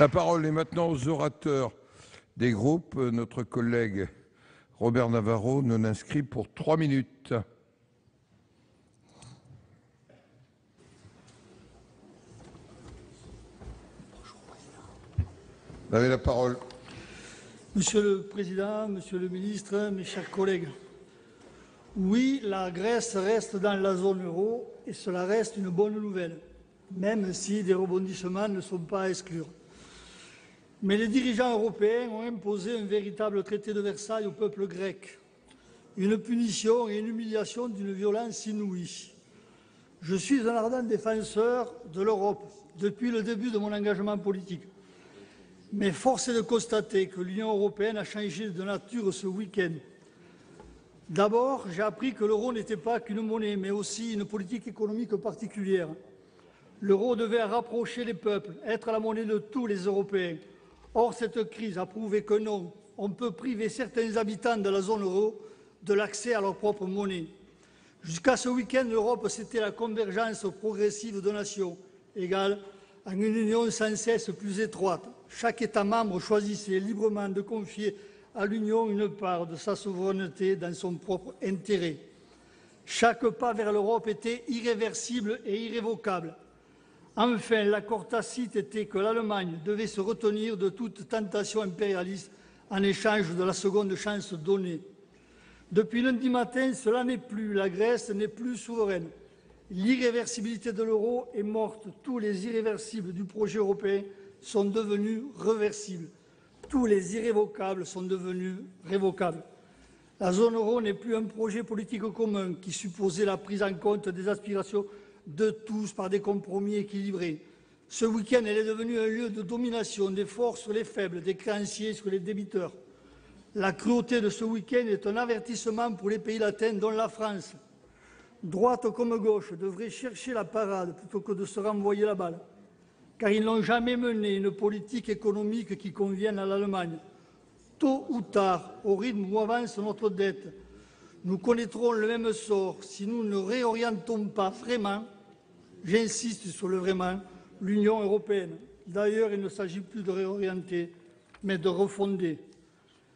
La parole est maintenant aux orateurs des groupes. Notre collègue Robert Navarro, non inscrit, pour 3 minutes. Vous avez la parole. Monsieur le Président, Monsieur le Ministre, mes chers collègues, oui, la Grèce reste dans la zone euro et cela reste une bonne nouvelle, même si des rebondissements ne sont pas à exclure. Mais les dirigeants européens ont imposé un véritable traité de Versailles au peuple grec, une punition et une humiliation d'une violence inouïe. Je suis un ardent défenseur de l'Europe depuis le début de mon engagement politique. Mais force est de constater que l'Union européenne a changé de nature ce week-end. D'abord, j'ai appris que l'euro n'était pas qu'une monnaie, mais aussi une politique économique particulière. L'euro devait rapprocher les peuples, être la monnaie de tous les Européens. Or, cette crise a prouvé que non, on peut priver certains habitants de la zone euro de l'accès à leur propre monnaie. Jusqu'à ce week-end, l'Europe, c'était la convergence progressive de nations égales en une union sans cesse plus étroite. Chaque État membre choisissait librement de confier à l'Union une part de sa souveraineté dans son propre intérêt. Chaque pas vers l'Europe était irréversible et irrévocable. Enfin, l'accord tacite était que l'Allemagne devait se retenir de toute tentation impérialiste en échange de la seconde chance donnée. Depuis lundi matin, cela n'est plus. La Grèce n'est plus souveraine. L'irréversibilité de l'euro est morte. Tous les irréversibles du projet européen sont devenus réversibles. Tous les irrévocables sont devenus révocables. La zone euro n'est plus un projet politique commun qui supposait la prise en compte des aspirations de tous par des compromis équilibrés. Ce week-end, elle est devenue un lieu de domination des forces sur les faibles, des créanciers sur les débiteurs. La cruauté de ce week-end est un avertissement pour les pays latins, dont la France. Droite comme gauche devrait chercher la parade plutôt que de se renvoyer la balle, car ils n'ont jamais mené une politique économique qui convienne à l'Allemagne. Tôt ou tard, au rythme où avance notre dette, nous connaîtrons le même sort si nous ne réorientons pas vraiment, j'insiste sur le vraiment, l'Union européenne. D'ailleurs, il ne s'agit plus de réorienter, mais de refonder.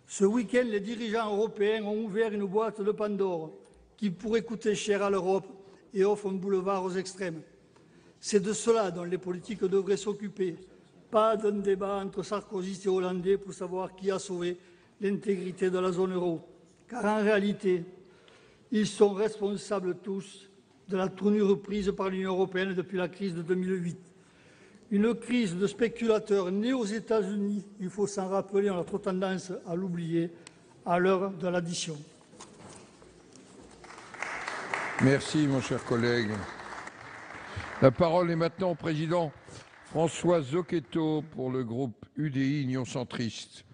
Ce week-end, les dirigeants européens ont ouvert une boîte de Pandore qui pourrait coûter cher à l'Europe et offre un boulevard aux extrêmes. C'est de cela dont les politiques devraient s'occuper, pas d'un débat entre sarkozystes et hollandais pour savoir qui a sauvé l'intégrité de la zone euro. Car en réalité, ils sont responsables tous de la tournure prise par l'Union européenne depuis la crise de 2008. Une crise de spéculateurs née aux États-Unis, il faut s'en rappeler, on a trop tendance à l'oublier, à l'heure de l'addition. Merci, mon cher collègue. La parole est maintenant au président François Zocchetto pour le groupe UDI Union Centriste.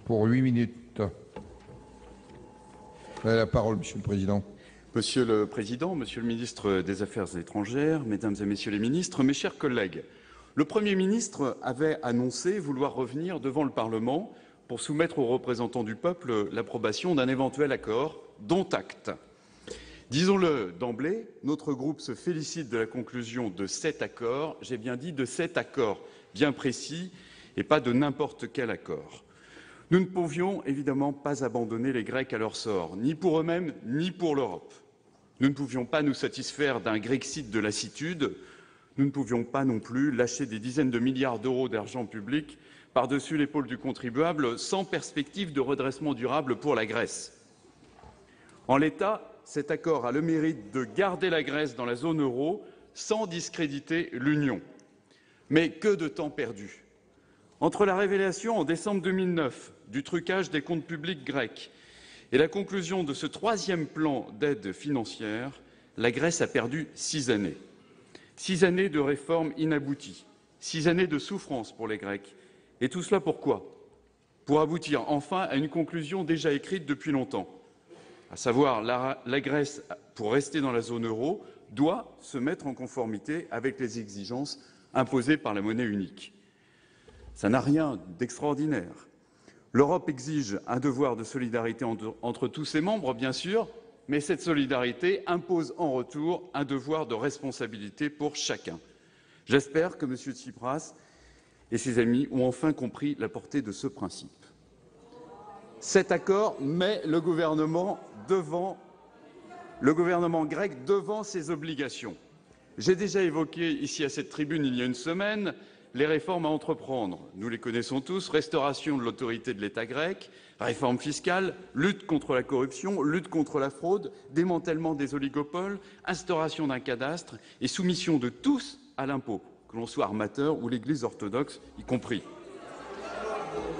Pour 8 minutes. Vous avez la parole, Monsieur le Président. Monsieur le Président, Monsieur le Ministre des Affaires étrangères, Mesdames et Messieurs les ministres, mes chers collègues, le Premier ministre avait annoncé vouloir revenir devant le Parlement pour soumettre aux représentants du peuple l'approbation d'un éventuel accord, dont acte. Disons-le d'emblée, notre groupe se félicite de la conclusion de cet accord, j'ai bien dit de cet accord bien précis et pas de n'importe quel accord. Nous ne pouvions évidemment pas abandonner les Grecs à leur sort, ni pour eux-mêmes, ni pour l'Europe. Nous ne pouvions pas nous satisfaire d'un Grexit de lassitude, nous ne pouvions pas non plus lâcher des dizaines de milliards d'euros d'argent public par-dessus l'épaule du contribuable sans perspective de redressement durable pour la Grèce. En l'état, cet accord a le mérite de garder la Grèce dans la zone euro sans discréditer l'Union. Mais que de temps perdu! Entre la révélation en décembre 2009 du trucage des comptes publics grecs et la conclusion de ce troisième plan d'aide financière, la Grèce a perdu 6 années. 6 années de réformes inabouties, 6 années de souffrance pour les Grecs. Et tout cela pourquoi? Pour aboutir enfin à une conclusion déjà écrite depuis longtemps, à savoir la Grèce, pour rester dans la zone euro, doit se mettre en conformité avec les exigences imposées par la monnaie unique. Ça n'a rien d'extraordinaire. L'Europe exige un devoir de solidarité entre tous ses membres, bien sûr, mais cette solidarité impose en retour un devoir de responsabilité pour chacun. J'espère que M. Tsipras et ses amis ont enfin compris la portée de ce principe. Cet accord met le gouvernement grec devant ses obligations. J'ai déjà évoqué ici à cette tribune il y a une semaine les réformes à entreprendre. Nous les connaissons tous, restauration de l'autorité de l'État grec, réforme fiscale, lutte contre la corruption, lutte contre la fraude, démantèlement des oligopoles, instauration d'un cadastre et soumission de tous à l'impôt, que l'on soit armateur ou l'Église orthodoxe y compris.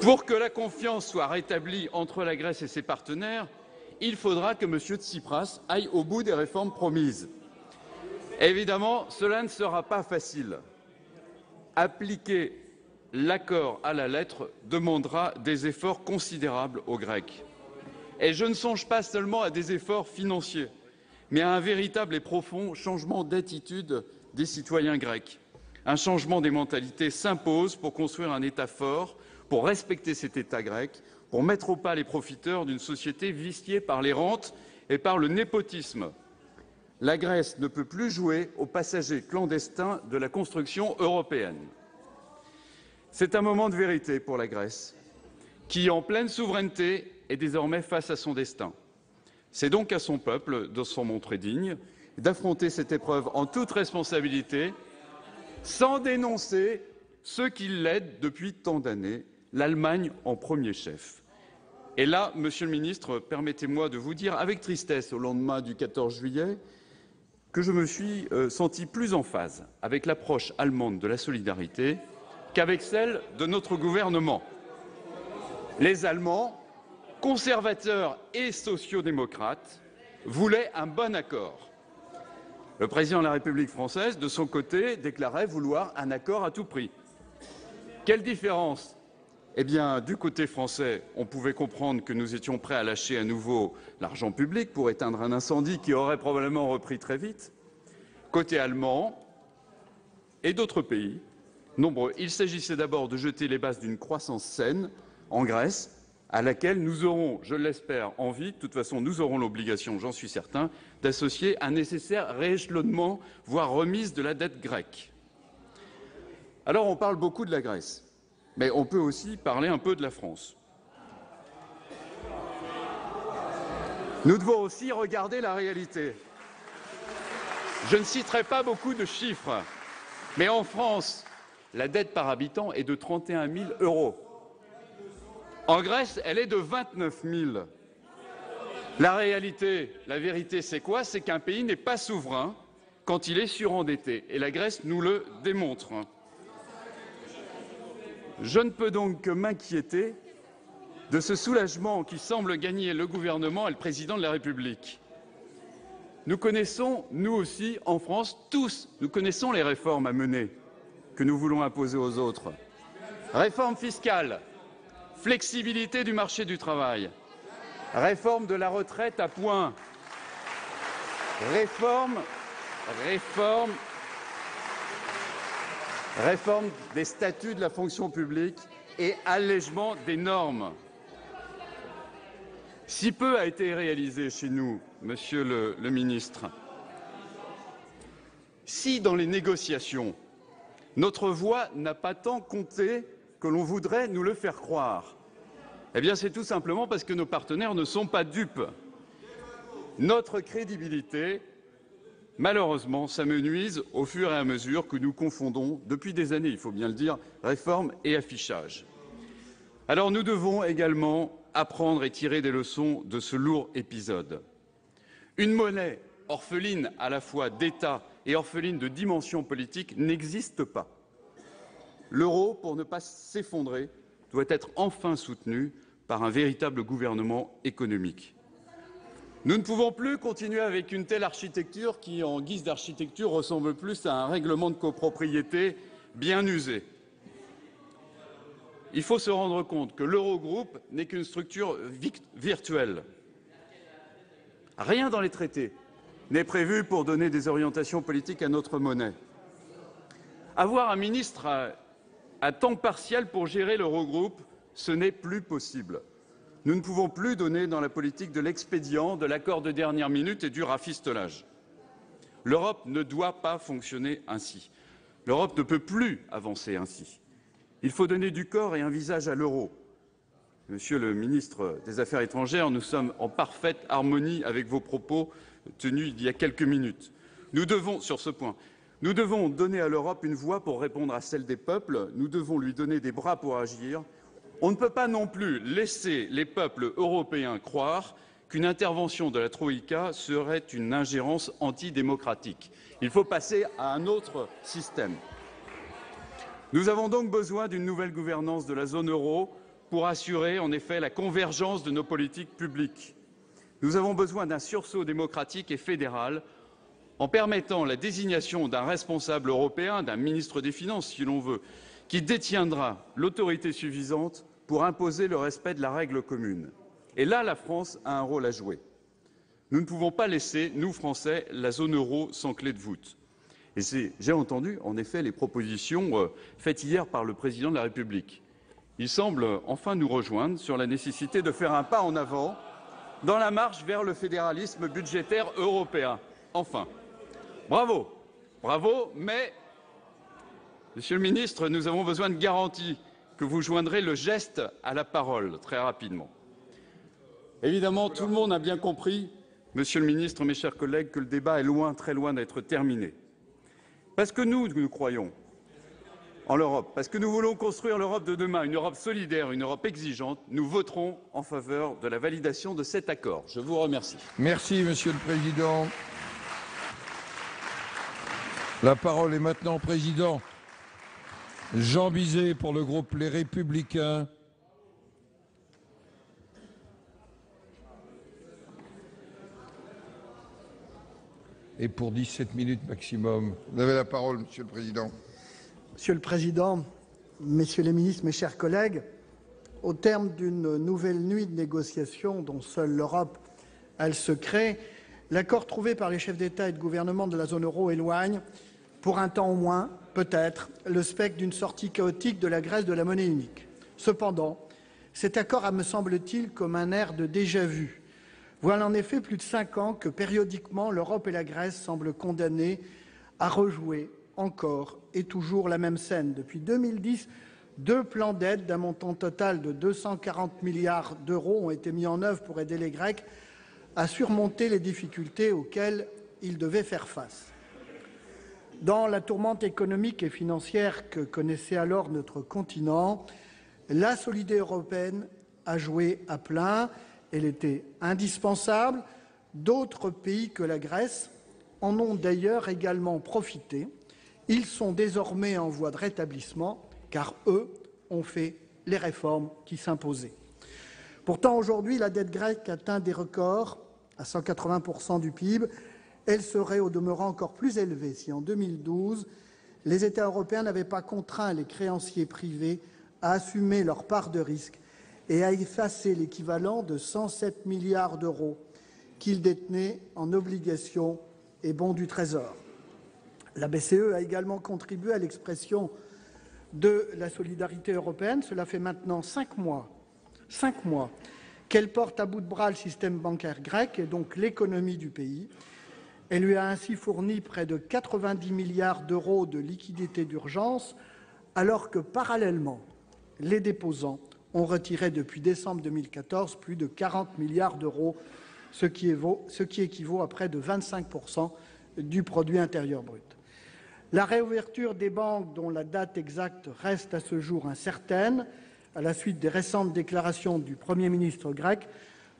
Pour que la confiance soit rétablie entre la Grèce et ses partenaires, il faudra que M. Tsipras aille au bout des réformes promises. Évidemment, cela ne sera pas facile. Appliquer l'accord à la lettre demandera des efforts considérables aux Grecs. Et je ne songe pas seulement à des efforts financiers, mais à un véritable et profond changement d'attitude des citoyens grecs. Un changement des mentalités s'impose pour construire un État fort, pour respecter cet État grec, pour mettre au pas les profiteurs d'une société viciée par les rentes et par le népotisme. La Grèce ne peut plus jouer aux passagers clandestins de la construction européenne. C'est un moment de vérité pour la Grèce, qui, en pleine souveraineté, est désormais face à son destin. C'est donc à son peuple de s'en montrer digne, d'affronter cette épreuve en toute responsabilité, sans dénoncer ceux qui l'aident depuis tant d'années, l'Allemagne en premier chef. Et là, Monsieur le Ministre, permettez-moi de vous dire avec tristesse, au lendemain du 14 juillet, que je me suis senti plus en phase avec l'approche allemande de la solidarité qu'avec celle de notre gouvernement. Les Allemands, conservateurs et sociaux-démocrates, voulaient un bon accord. Le président de la République française, de son côté, déclarait vouloir un accord à tout prix. Quelle différence ? Eh bien, du côté français, on pouvait comprendre que nous étions prêts à lâcher à nouveau l'argent public pour éteindre un incendie qui aurait probablement repris très vite. Côté allemand et d'autres pays, nombreux, il s'agissait d'abord de jeter les bases d'une croissance saine en Grèce, à laquelle nous aurons, je l'espère, envie, de toute façon nous aurons l'obligation, j'en suis certain, d'associer un nécessaire rééchelonnement, voire remise de la dette grecque. Alors on parle beaucoup de la Grèce. Mais on peut aussi parler un peu de la France. Nous devons aussi regarder la réalité. Je ne citerai pas beaucoup de chiffres, mais en France, la dette par habitant est de 31 000 €. En Grèce, elle est de 29 000. La réalité, la vérité, c'est quoi? C'est qu'un pays n'est pas souverain quand il est surendetté. Et la Grèce nous le démontre. Je ne peux donc que m'inquiéter de ce soulagement qui semble gagner le gouvernement et le président de la République. Nous connaissons, nous aussi, en France, tous, nous connaissons les réformes à mener que nous voulons imposer aux autres. Réforme fiscale, flexibilité du marché du travail, réforme de la retraite à points, réforme des statuts de la fonction publique et allègement des normes. Si peu a été réalisé chez nous, Monsieur le Ministre, si dans les négociations, notre voix n'a pas tant compté que l'on voudrait nous le faire croire, eh bien c'est tout simplement parce que nos partenaires ne sont pas dupes. Notre crédibilité, malheureusement, s'amenuise au fur et à mesure que nous confondons, depuis des années, il faut bien le dire, réforme et affichage. Alors nous devons également apprendre et tirer des leçons de ce lourd épisode. Une monnaie orpheline à la fois d'État et orpheline de dimension politique n'existe pas. L'euro, pour ne pas s'effondrer, doit être enfin soutenu par un véritable gouvernement économique. Nous ne pouvons plus continuer avec une telle architecture qui, en guise d'architecture, ressemble plus à un règlement de copropriété bien usé. Il faut se rendre compte que l'Eurogroupe n'est qu'une structure virtuelle. Rien dans les traités n'est prévu pour donner des orientations politiques à notre monnaie. Avoir un ministre à temps partiel pour gérer l'Eurogroupe, ce n'est plus possible. Nous ne pouvons plus donner dans la politique de l'expédient, de l'accord de dernière minute et du rafistolage. L'Europe ne doit pas fonctionner ainsi. L'Europe ne peut plus avancer ainsi. Il faut donner du corps et un visage à l'euro. Monsieur le ministre des Affaires étrangères, nous sommes en parfaite harmonie avec vos propos tenus il y a quelques minutes. Sur ce point, nous devons donner à l'Europe une voix pour répondre à celle des peuples. Nous devons lui donner des bras pour agir. On ne peut pas non plus laisser les peuples européens croire qu'une intervention de la Troïka serait une ingérence antidémocratique. Il faut passer à un autre système. Nous avons donc besoin d'une nouvelle gouvernance de la zone euro pour assurer en effet la convergence de nos politiques publiques. Nous avons besoin d'un sursaut démocratique et fédéral en permettant la désignation d'un responsable européen, d'un ministre des Finances si l'on veut, qui détiendra l'autorité suffisante pour imposer le respect de la règle commune. Et là, la France a un rôle à jouer. Nous ne pouvons pas laisser, nous Français, la zone euro sans clé de voûte. Et j'ai entendu en effet les propositions faites hier par le président de la République. Il semble enfin nous rejoindre sur la nécessité de faire un pas en avant dans la marche vers le fédéralisme budgétaire européen. Enfin, bravo, bravo, mais, Monsieur le ministre, nous avons besoin de garanties que vous joindrez le geste à la parole très rapidement. Évidemment, tout le monde a bien compris, Monsieur le ministre, mes chers collègues, que le débat est loin, très loin d'être terminé. Parce que nous croyons en l'Europe, parce que nous voulons construire l'Europe de demain, une Europe solidaire, une Europe exigeante, nous voterons en faveur de la validation de cet accord. Je vous remercie. Merci, Monsieur le Président. La parole est maintenant au Président Jean Bizet pour le groupe Les Républicains. Et pour 17 minutes maximum. Vous avez la parole, Monsieur le Président. Monsieur le Président, Messieurs les ministres, mes chers collègues, au terme d'une nouvelle nuit de négociations dont seule l'Europe elle se crée, l'accord trouvé par les chefs d'État et de gouvernement de la zone euro éloigne, pour un temps au moins, peut-être, le spectre d'une sortie chaotique de la Grèce de la monnaie unique. Cependant, cet accord a, me semble-t-il, comme un air de déjà-vu. Voilà en effet plus de 5 ans que, périodiquement, l'Europe et la Grèce semblent condamnées à rejouer encore et toujours la même scène. Depuis 2010, 2 plans d'aide d'un montant total de 240 milliards d'euros ont été mis en œuvre pour aider les Grecs à surmonter les difficultés auxquelles ils devaient faire face. Dans la tourmente économique et financière que connaissait alors notre continent, la solidarité européenne a joué à plein. Elle était indispensable. D'autres pays que la Grèce en ont d'ailleurs également profité. Ils sont désormais en voie de rétablissement, car eux ont fait les réformes qui s'imposaient. Pourtant, aujourd'hui, la dette grecque atteint des records à 180% du PIB. Elle serait au demeurant encore plus élevée si, en 2012, les États européens n'avaient pas contraint les créanciers privés à assumer leur part de risque et à effacer l'équivalent de 107 milliards d'euros qu'ils détenaient en obligations et bons du Trésor. La BCE a également contribué à l'expression de la solidarité européenne. Cela fait maintenant 5 mois qu'elle porte à bout de bras le système bancaire grec et donc l'économie du pays. Elle lui a ainsi fourni près de 90 milliards d'euros de liquidités d'urgence, alors que, parallèlement, les déposants ont retiré depuis décembre 2014 plus de 40 milliards d'euros, ce qui équivaut à près de 25% du produit intérieur brut. La réouverture des banques, dont la date exacte reste à ce jour incertaine, à la suite des récentes déclarations du Premier ministre grec,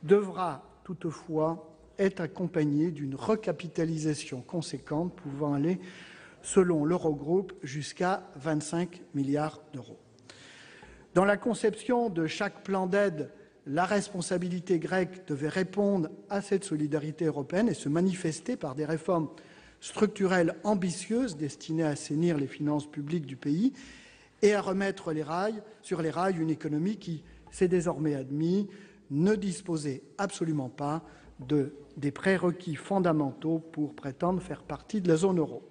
devra toutefois être accompagnée d'une recapitalisation conséquente pouvant aller, selon l'Eurogroupe, jusqu'à 25 milliards d'euros. Dans la conception de chaque plan d'aide, la responsabilité grecque devait répondre à cette solidarité européenne et se manifester par des réformes structurelles ambitieuses destinées à assainir les finances publiques du pays et à remettre sur les rails une économie qui, c'est désormais admis, ne disposait absolument pas des prérequis fondamentaux pour prétendre faire partie de la zone euro.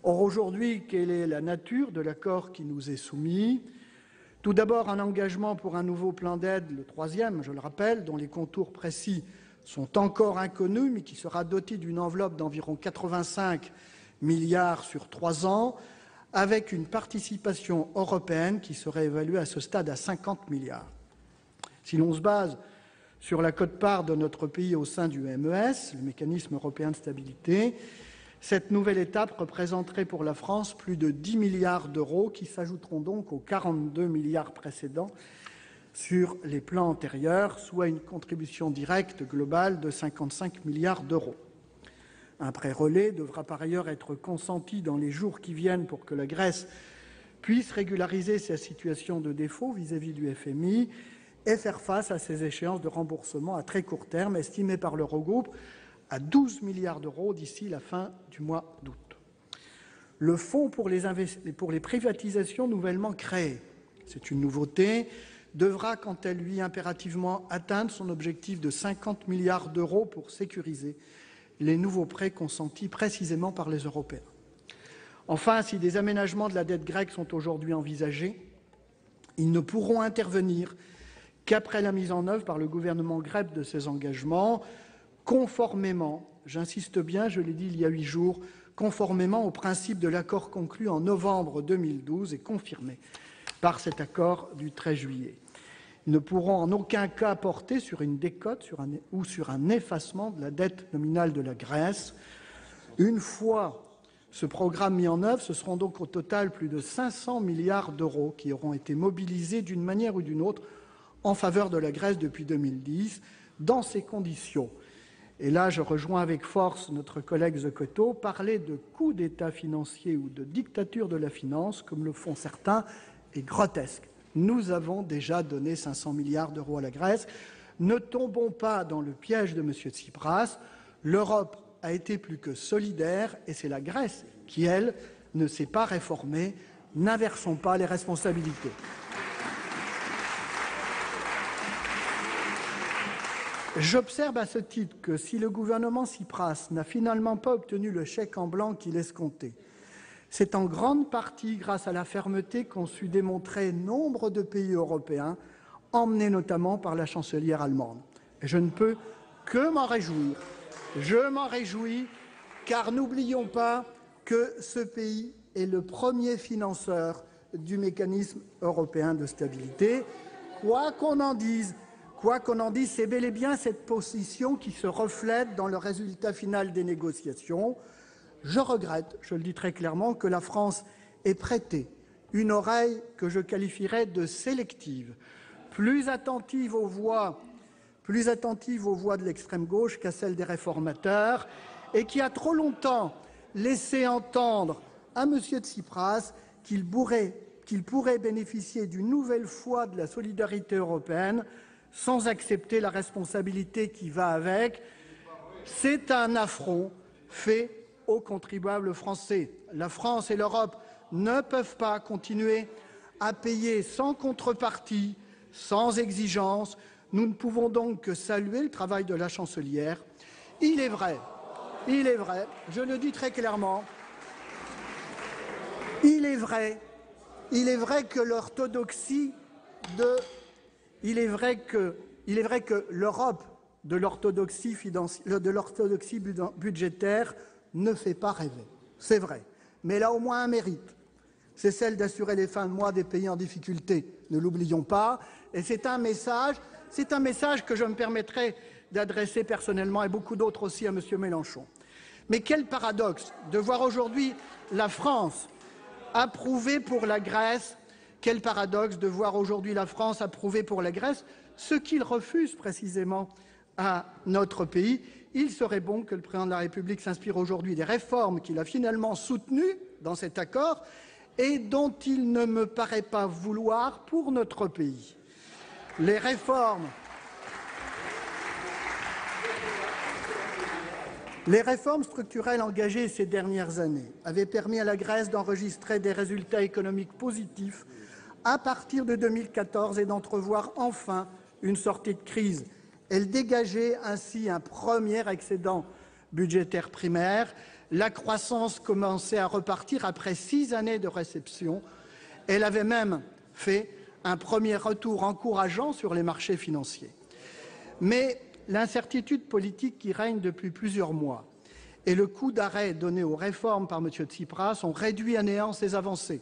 Or, aujourd'hui, quelle est la nature de l'accord qui nous est soumis ? Tout d'abord, un engagement pour un nouveau plan d'aide, le 3e, je le rappelle, dont les contours précis sont encore inconnus, mais qui sera doté d'une enveloppe d'environ 85 milliards sur 3 ans, avec une participation européenne qui serait évaluée à ce stade à 50 milliards. Si l'on se base sur la quote-part de notre pays au sein du MES, le mécanisme européen de stabilité, cette nouvelle étape représenterait pour la France plus de 10 milliards d'euros qui s'ajouteront donc aux 42 milliards précédents sur les plans antérieurs, soit une contribution directe globale de 55 milliards d'euros. Un prêt relais devra par ailleurs être consenti dans les jours qui viennent pour que la Grèce puisse régulariser sa situation de défaut vis-à-vis du FMI et faire face à ces échéances de remboursement à très court terme, estimées par l'Eurogroupe à 12 milliards d'euros d'ici la fin du mois d'août. Le fonds pour les privatisations nouvellement créé, c'est une nouveauté, devra quant à lui impérativement atteindre son objectif de 50 milliards d'euros pour sécuriser les nouveaux prêts consentis précisément par les Européens. Enfin, si des aménagements de la dette grecque sont aujourd'hui envisagés, ils ne pourront intervenir qu'après la mise en œuvre par le gouvernement grec de ces engagements, conformément, j'insiste bien, je l'ai dit il y a 8 jours, conformément au principe de l'accord conclu en novembre 2012 et confirmé par cet accord du 13 juillet. Ils ne pourront en aucun cas porter sur une décote ou sur un effacement de la dette nominale de la Grèce. Une fois ce programme mis en œuvre, ce seront donc au total plus de 500 milliards d'euros qui auront été mobilisés d'une manière ou d'une autre en faveur de la Grèce depuis 2010. Dans ces conditions, et là je rejoins avec force notre collègue Zocchetto, parler de coup d'État financier ou de dictature de la finance, comme le font certains, est grotesque. Nous avons déjà donné 500 milliards d'euros à la Grèce. Ne tombons pas dans le piège de M. Tsipras. L'Europe a été plus que solidaire et c'est la Grèce qui, elle, ne s'est pas réformée. N'inversons pas les responsabilités. J'observe à ce titre que si le gouvernement Tsipras n'a finalement pas obtenu le chèque en blanc qu'il escomptait, c'est en grande partie grâce à la fermeté qu'ont su démontrer nombre de pays européens, emmenés notamment par la chancelière allemande. Et je ne peux que m'en réjouir. Je m'en réjouis, car n'oublions pas que ce pays est le premier financeur du mécanisme européen de stabilité. Quoi qu'on en dise, c'est bel et bien cette position qui se reflète dans le résultat final des négociations. Je regrette, je le dis très clairement, que la France ait prêté une oreille que je qualifierais de sélective, plus attentive aux voix de l'extrême gauche qu'à celles des réformateurs, et qui a trop longtemps laissé entendre à M. Tsipras qu'il pourrait bénéficier d'une nouvelle fois de la solidarité européenne sans accepter la responsabilité qui va avec. C'est un affront fait aux contribuables français. La France et l'Europe ne peuvent pas continuer à payer sans contrepartie, sans exigence. Nous ne pouvons donc que saluer le travail de la chancelière. Il est vrai, je le dis très clairement, il est vrai que l'orthodoxie l'Europe de l'orthodoxie budgétaire ne fait pas rêver. C'est vrai. Mais elle a au moins un mérite. C'est celle d'assurer les fins de mois des pays en difficulté. Ne l'oublions pas. Et c'est un message que je me permettrai d'adresser personnellement et beaucoup d'autres aussi à M. Mélenchon. Mais quel paradoxe de voir aujourd'hui la France approuver pour la Grèce, quel paradoxe de voir aujourd'hui la France approuver pour la Grèce ce qu'il refuse précisément à notre pays. Il serait bon que le président de la République s'inspire aujourd'hui des réformes qu'il a finalement soutenues dans cet accord et dont il ne me paraît pas vouloir pour notre pays. Les réformes structurelles engagées ces dernières années avaient permis à la Grèce d'enregistrer des résultats économiques positifs à partir de 2014 et d'entrevoir enfin une sortie de crise. Elle dégageait ainsi un premier excédent budgétaire primaire. La croissance commençait à repartir après 6 années de récession. Elle avait même fait un premier retour encourageant sur les marchés financiers. Mais l'incertitude politique qui règne depuis plusieurs mois et le coup d'arrêt donné aux réformes par M. Tsipras ont réduit à néant ces avancées.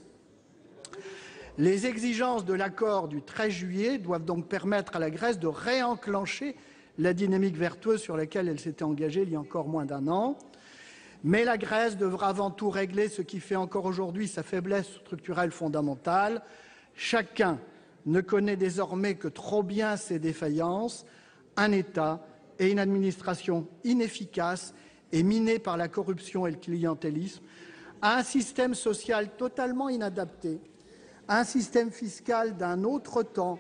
Les exigences de l'accord du 13 juillet doivent donc permettre à la Grèce de réenclencher la dynamique vertueuse sur laquelle elle s'était engagée il y a encore moins d'un an. Mais la Grèce devra avant tout régler ce qui fait encore aujourd'hui sa faiblesse structurelle fondamentale. Chacun ne connaît désormais que trop bien ses défaillances, un État et une administration inefficaces et minés par la corruption et le clientélisme, un système social totalement inadapté, un système fiscal d'un autre temps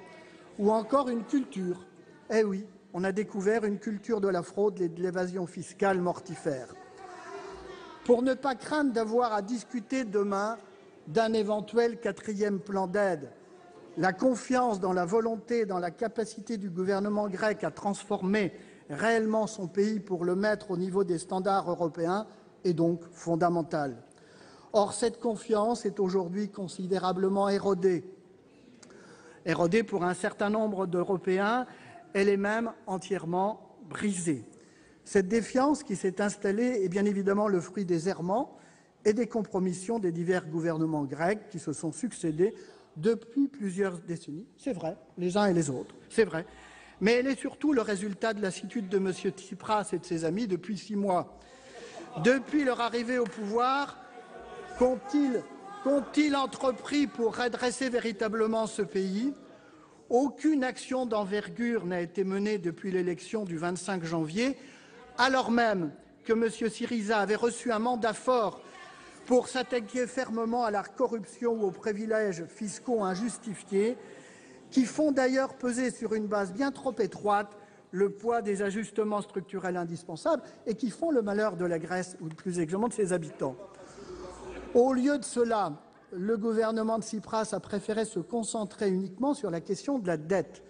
ou encore une culture. Eh oui, on a découvert une culture de la fraude et de l'évasion fiscale mortifère. Pour ne pas craindre d'avoir à discuter demain d'un éventuel 4e plan d'aide, la confiance dans la volonté et dans la capacité du gouvernement grec à transformer réellement son pays pour le mettre au niveau des standards européens est donc fondamentale. Or, cette confiance est aujourd'hui considérablement érodée. Érodée pour un certain nombre d'Européens, elle est même entièrement brisée. Cette défiance qui s'est installée est bien évidemment le fruit des errements et des compromissions des divers gouvernements grecs qui se sont succédés depuis plusieurs décennies. C'est vrai, les uns et les autres, c'est vrai. Mais elle est surtout le résultat de lassitude de M. Tsipras et de ses amis depuis 6 mois. Depuis leur arrivée au pouvoir, qu'ont-ils entrepris pour redresser véritablement ce pays? Aucune action d'envergure n'a été menée depuis l'élection du 25 janvier, alors même que M. Syriza avait reçu un mandat fort pour s'attaquer fermement à la corruption ou aux privilèges fiscaux injustifiés, qui font d'ailleurs peser sur une base bien trop étroite le poids des ajustements structurels indispensables et qui font le malheur de la Grèce, ou plus exactement de ses habitants. Au lieu de cela, le gouvernement de Tsipras a préféré se concentrer uniquement sur la question de la dette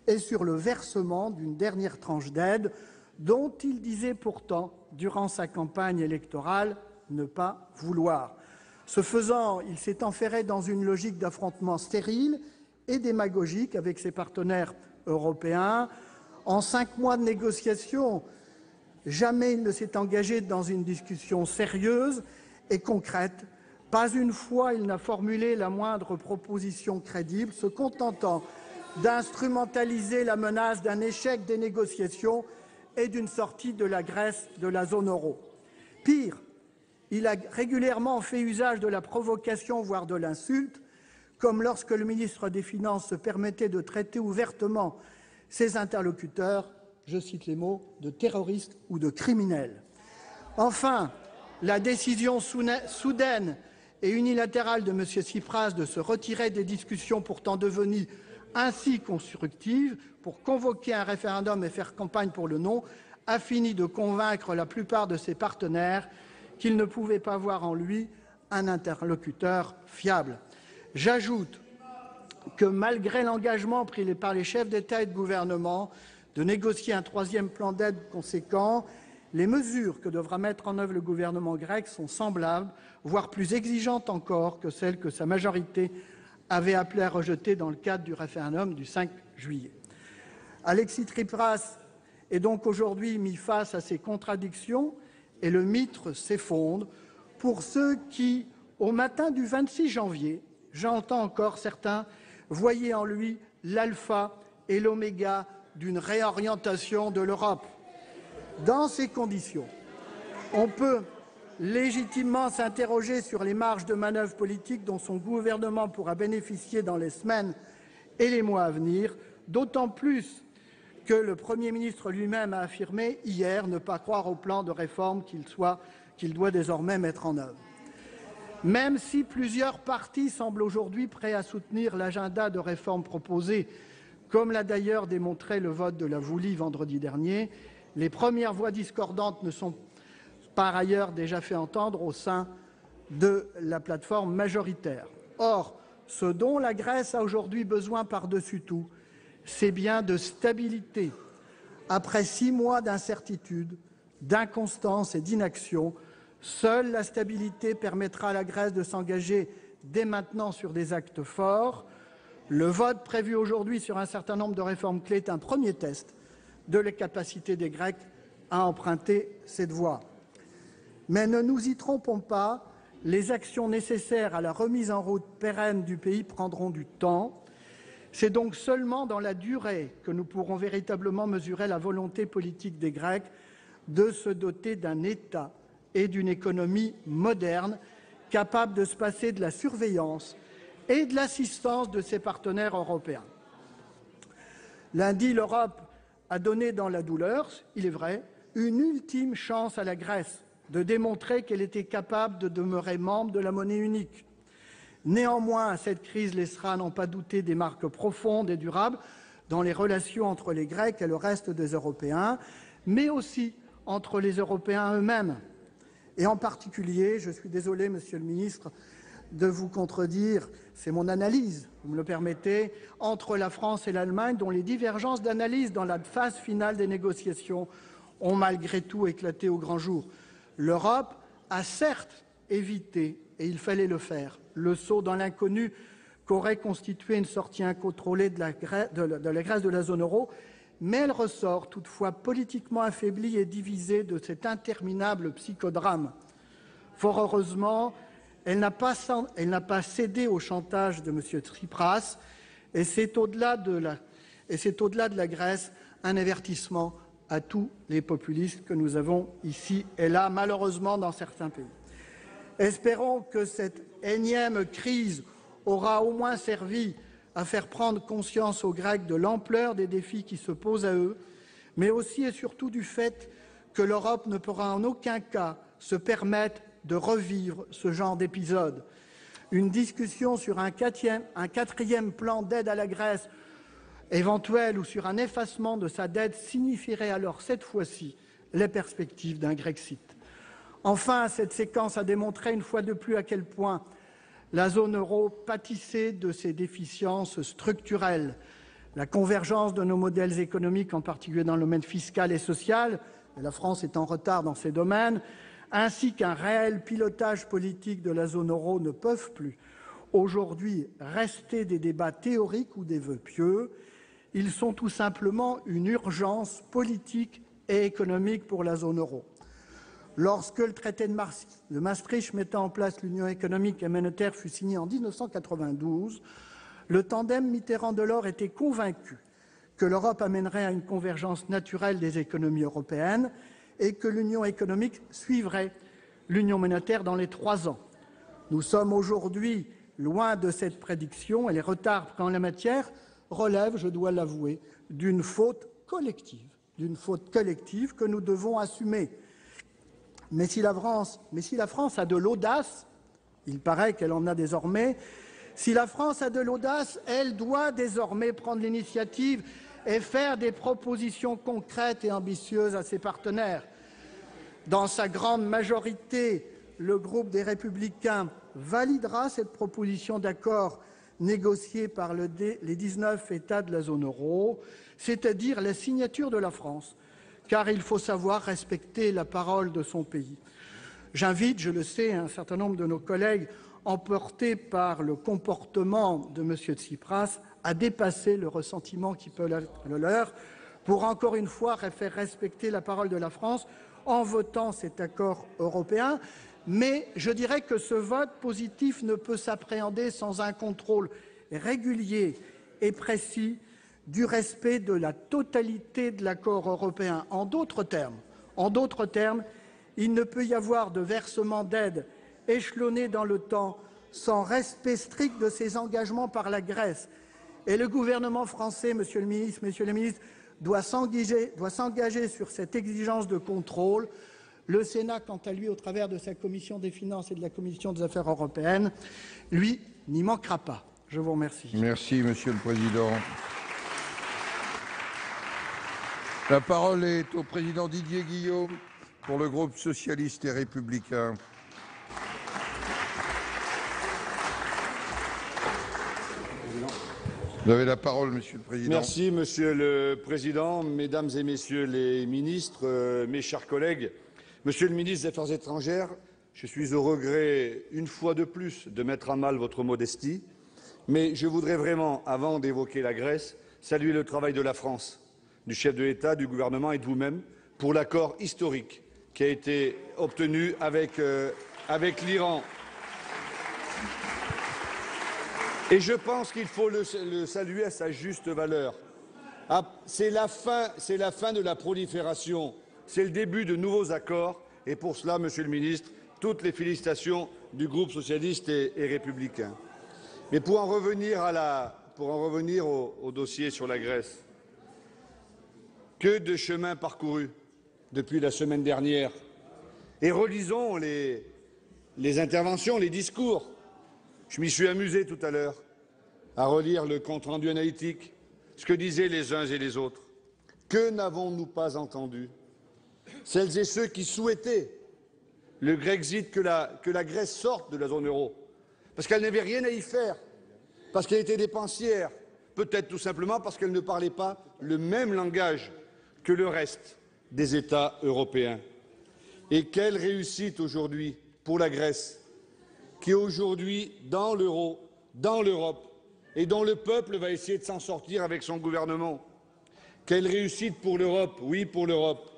et sur le versement d'une dernière tranche d'aide dont il disait pourtant, durant sa campagne électorale, ne pas vouloir. Ce faisant, il s'est enferré dans une logique d'affrontement stérile et démagogique avec ses partenaires européens. En 5 mois de négociations, jamais il ne s'est engagé dans une discussion sérieuse et concrète. Pas une fois il n'a formulé la moindre proposition crédible, se contentant d'instrumentaliser la menace d'un échec des négociations et d'une sortie de la Grèce de la zone euro. Pire, il a régulièrement fait usage de la provocation, voire de l'insulte, comme lorsque le ministre des Finances se permettait de traiter ouvertement ses interlocuteurs, je cite les mots, de terroristes ou de criminels. Enfin, la décision soudaine et unilatérale de M. Tsipras de se retirer des discussions pourtant devenues ainsi constructives pour convoquer un référendum et faire campagne pour le non a fini de convaincre la plupart de ses partenaires qu'ils ne pouvaient pas voir en lui un interlocuteur fiable. J'ajoute que malgré l'engagement pris par les chefs d'État et de gouvernement de négocier un 3e plan d'aide conséquent, les mesures que devra mettre en œuvre le gouvernement grec sont semblables, voire plus exigeantes encore que celles que sa majorité avait appelé à rejeter dans le cadre du référendum du 5 juillet. Alexis Tsipras est donc aujourd'hui mis face à ces contradictions et le mitre s'effondre pour ceux qui, au matin du 26 janvier, j'entends encore certains, voyaient en lui l'alpha et l'oméga d'une réorientation de l'Europe. Dans ces conditions, on peut légitimement s'interroger sur les marges de manœuvre politique dont son gouvernement pourra bénéficier dans les semaines et les mois à venir, d'autant plus que le Premier ministre lui-même a affirmé hier ne pas croire au plan de réforme qu'il doit désormais mettre en œuvre. Même si plusieurs partis semblent aujourd'hui prêts à soutenir l'agenda de réforme proposé, comme l'a d'ailleurs démontré le vote de la Voulie vendredi dernier, les premières voix discordantes ne sont par ailleurs déjà fait entendre au sein de la plateforme majoritaire. Or, ce dont la Grèce a aujourd'hui besoin par-dessus tout, c'est bien de stabilité. Après 6 mois d'incertitude, d'inconstance et d'inaction, seule la stabilité permettra à la Grèce de s'engager dès maintenant sur des actes forts. Le vote prévu aujourd'hui sur un certain nombre de réformes clés est un premier test de la capacité des Grecs à emprunter cette voie. Mais ne nous y trompons pas, les actions nécessaires à la remise en route pérenne du pays prendront du temps. C'est donc seulement dans la durée que nous pourrons véritablement mesurer la volonté politique des Grecs de se doter d'un État et d'une économie moderne, capable de se passer de la surveillance et de l'assistance de ses partenaires européens. Lundi, l'Europe a donné dans la douleur, il est vrai, une ultime chance à la Grèce de démontrer qu'elle était capable de demeurer membre de la monnaie unique. Néanmoins, cette crise laissera à n'en pas douter des marques profondes et durables dans les relations entre les Grecs et le reste des Européens, mais aussi entre les Européens eux-mêmes. Et en particulier, je suis désolé, Monsieur le Ministre, de vous contredire, c'est mon analyse, vous me le permettez, entre la France et l'Allemagne, dont les divergences d'analyse dans la phase finale des négociations ont malgré tout éclaté au grand jour. L'Europe a certes évité, et il fallait le faire, le saut dans l'inconnu qu'aurait constitué une sortie incontrôlée de la Grèce de la zone euro, mais elle ressort toutefois politiquement affaiblie et divisée de cet interminable psychodrame. Fort heureusement, elle n'a pas cédé au chantage de M. Tsipras, et c'est au-delà de la Grèce un avertissement à tous les populistes que nous avons ici et là, malheureusement dans certains pays. Espérons que cette énième crise aura au moins servi à faire prendre conscience aux Grecs de l'ampleur des défis qui se posent à eux, mais aussi et surtout du fait que l'Europe ne pourra en aucun cas se permettre de revivre ce genre d'épisode. Une discussion sur un quatrième plan d'aide à la Grèce éventuel ou sur un effacement de sa dette signifierait alors cette fois-ci les perspectives d'un Grexit. Enfin, cette séquence a démontré une fois de plus à quel point la zone euro pâtissait de ses déficiences structurelles. La convergence de nos modèles économiques, en particulier dans le domaine fiscal et social, et la France est en retard dans ces domaines, ainsi qu'un réel pilotage politique de la zone euro ne peuvent plus aujourd'hui rester des débats théoriques ou des vœux pieux. Ils sont tout simplement une urgence politique et économique pour la zone euro. Lorsque le traité de Maastricht mettant en place l'Union économique et monétaire fut signé en 1992, le tandem Mitterrand-Delors était convaincu que l'Europe amènerait à une convergence naturelle des économies européennes et que l'Union économique suivrait l'Union monétaire dans les 3 ans. Nous sommes aujourd'hui loin de cette prédiction et les retards pris en la matière relèvent, je dois l'avouer, d'une faute collective que nous devons assumer. Mais si la France a de l'audace, il paraît qu'elle en a désormais, si la France a de l'audace, elle doit désormais prendre l'initiative et faire des propositions concrètes et ambitieuses à ses partenaires. Dans sa grande majorité, le groupe des Républicains validera cette proposition d'accord négociée par les 19 États de la zone euro, c'est-à-dire la signature de la France, car il faut savoir respecter la parole de son pays. J'invite, je le sais, un certain nombre de nos collègues, emportés par le comportement de M. Tsipras, à dépasser le ressentiment qui peut être le leur, pour encore une fois faire respecter la parole de la France en votant cet accord européen. Mais je dirais que ce vote positif ne peut s'appréhender sans un contrôle régulier et précis du respect de la totalité de l'accord européen. En d'autres termes, il ne peut y avoir de versement d'aide échelonné dans le temps sans respect strict de ses engagements par la Grèce. Et le gouvernement français, Monsieur le ministre, Messieurs les ministres, doit s'engager sur cette exigence de contrôle. Le Sénat, quant à lui, au travers de sa commission des finances et de la commission des affaires européennes, lui, n'y manquera pas. Je vous remercie. Merci, Monsieur le Président. La parole est au président Didier Guillaume pour le groupe socialiste et républicain. Vous avez la parole, Monsieur le Président. Merci, Monsieur le Président, Mesdames et Messieurs les ministres, mes chers collègues. Monsieur le ministre des Affaires étrangères, je suis au regret, une fois de plus, de mettre à mal votre modestie, mais je voudrais vraiment, avant d'évoquer la Grèce, saluer le travail de la France, du chef de l'État, du gouvernement et de vous-même pour l'accord historique qui a été obtenu avec l'Iran. Et je pense qu'il faut le saluer à sa juste valeur. C'est la fin de la prolifération, c'est le début de nouveaux accords. Et pour cela, Monsieur le Ministre, toutes les félicitations du groupe socialiste et républicain. Mais pour en revenir au dossier sur la Grèce, que de chemin parcouru depuis la semaine dernière. Et relisons les interventions, les discours. Je m'y suis amusé tout à l'heure à relire le compte-rendu analytique, ce que disaient les uns et les autres. Que n'avons-nous pas entendu? Celles et ceux qui souhaitaient le Grexit, que la Grèce sorte de la zone euro, parce qu'elle n'avait rien à y faire, parce qu'elle était dépensière, peut-être tout simplement parce qu'elle ne parlait pas le même langage que le reste des États européens. Et quelle réussite aujourd'hui pour la Grèce, qui est aujourd'hui dans l'euro, dans l'Europe, et dont le peuple va essayer de s'en sortir avec son gouvernement. Quelle réussite pour l'Europe, oui pour l'Europe,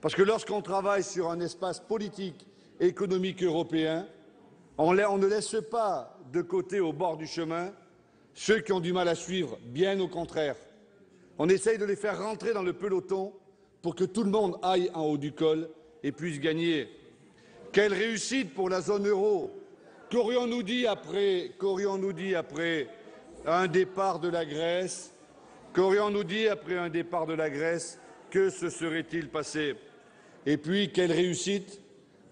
parce que lorsqu'on travaille sur un espace politique et économique européen, on ne laisse pas de côté au bord du chemin ceux qui ont du mal à suivre, bien au contraire. On essaye de les faire rentrer dans le peloton pour que tout le monde aille en haut du col et puisse gagner. Quelle réussite pour la zone euro! Qu'aurions-nous dit après un départ de la Grèce? Qu'aurions-nous dit après un départ de la Grèce? Que se serait-il passé? Et puis, quelle réussite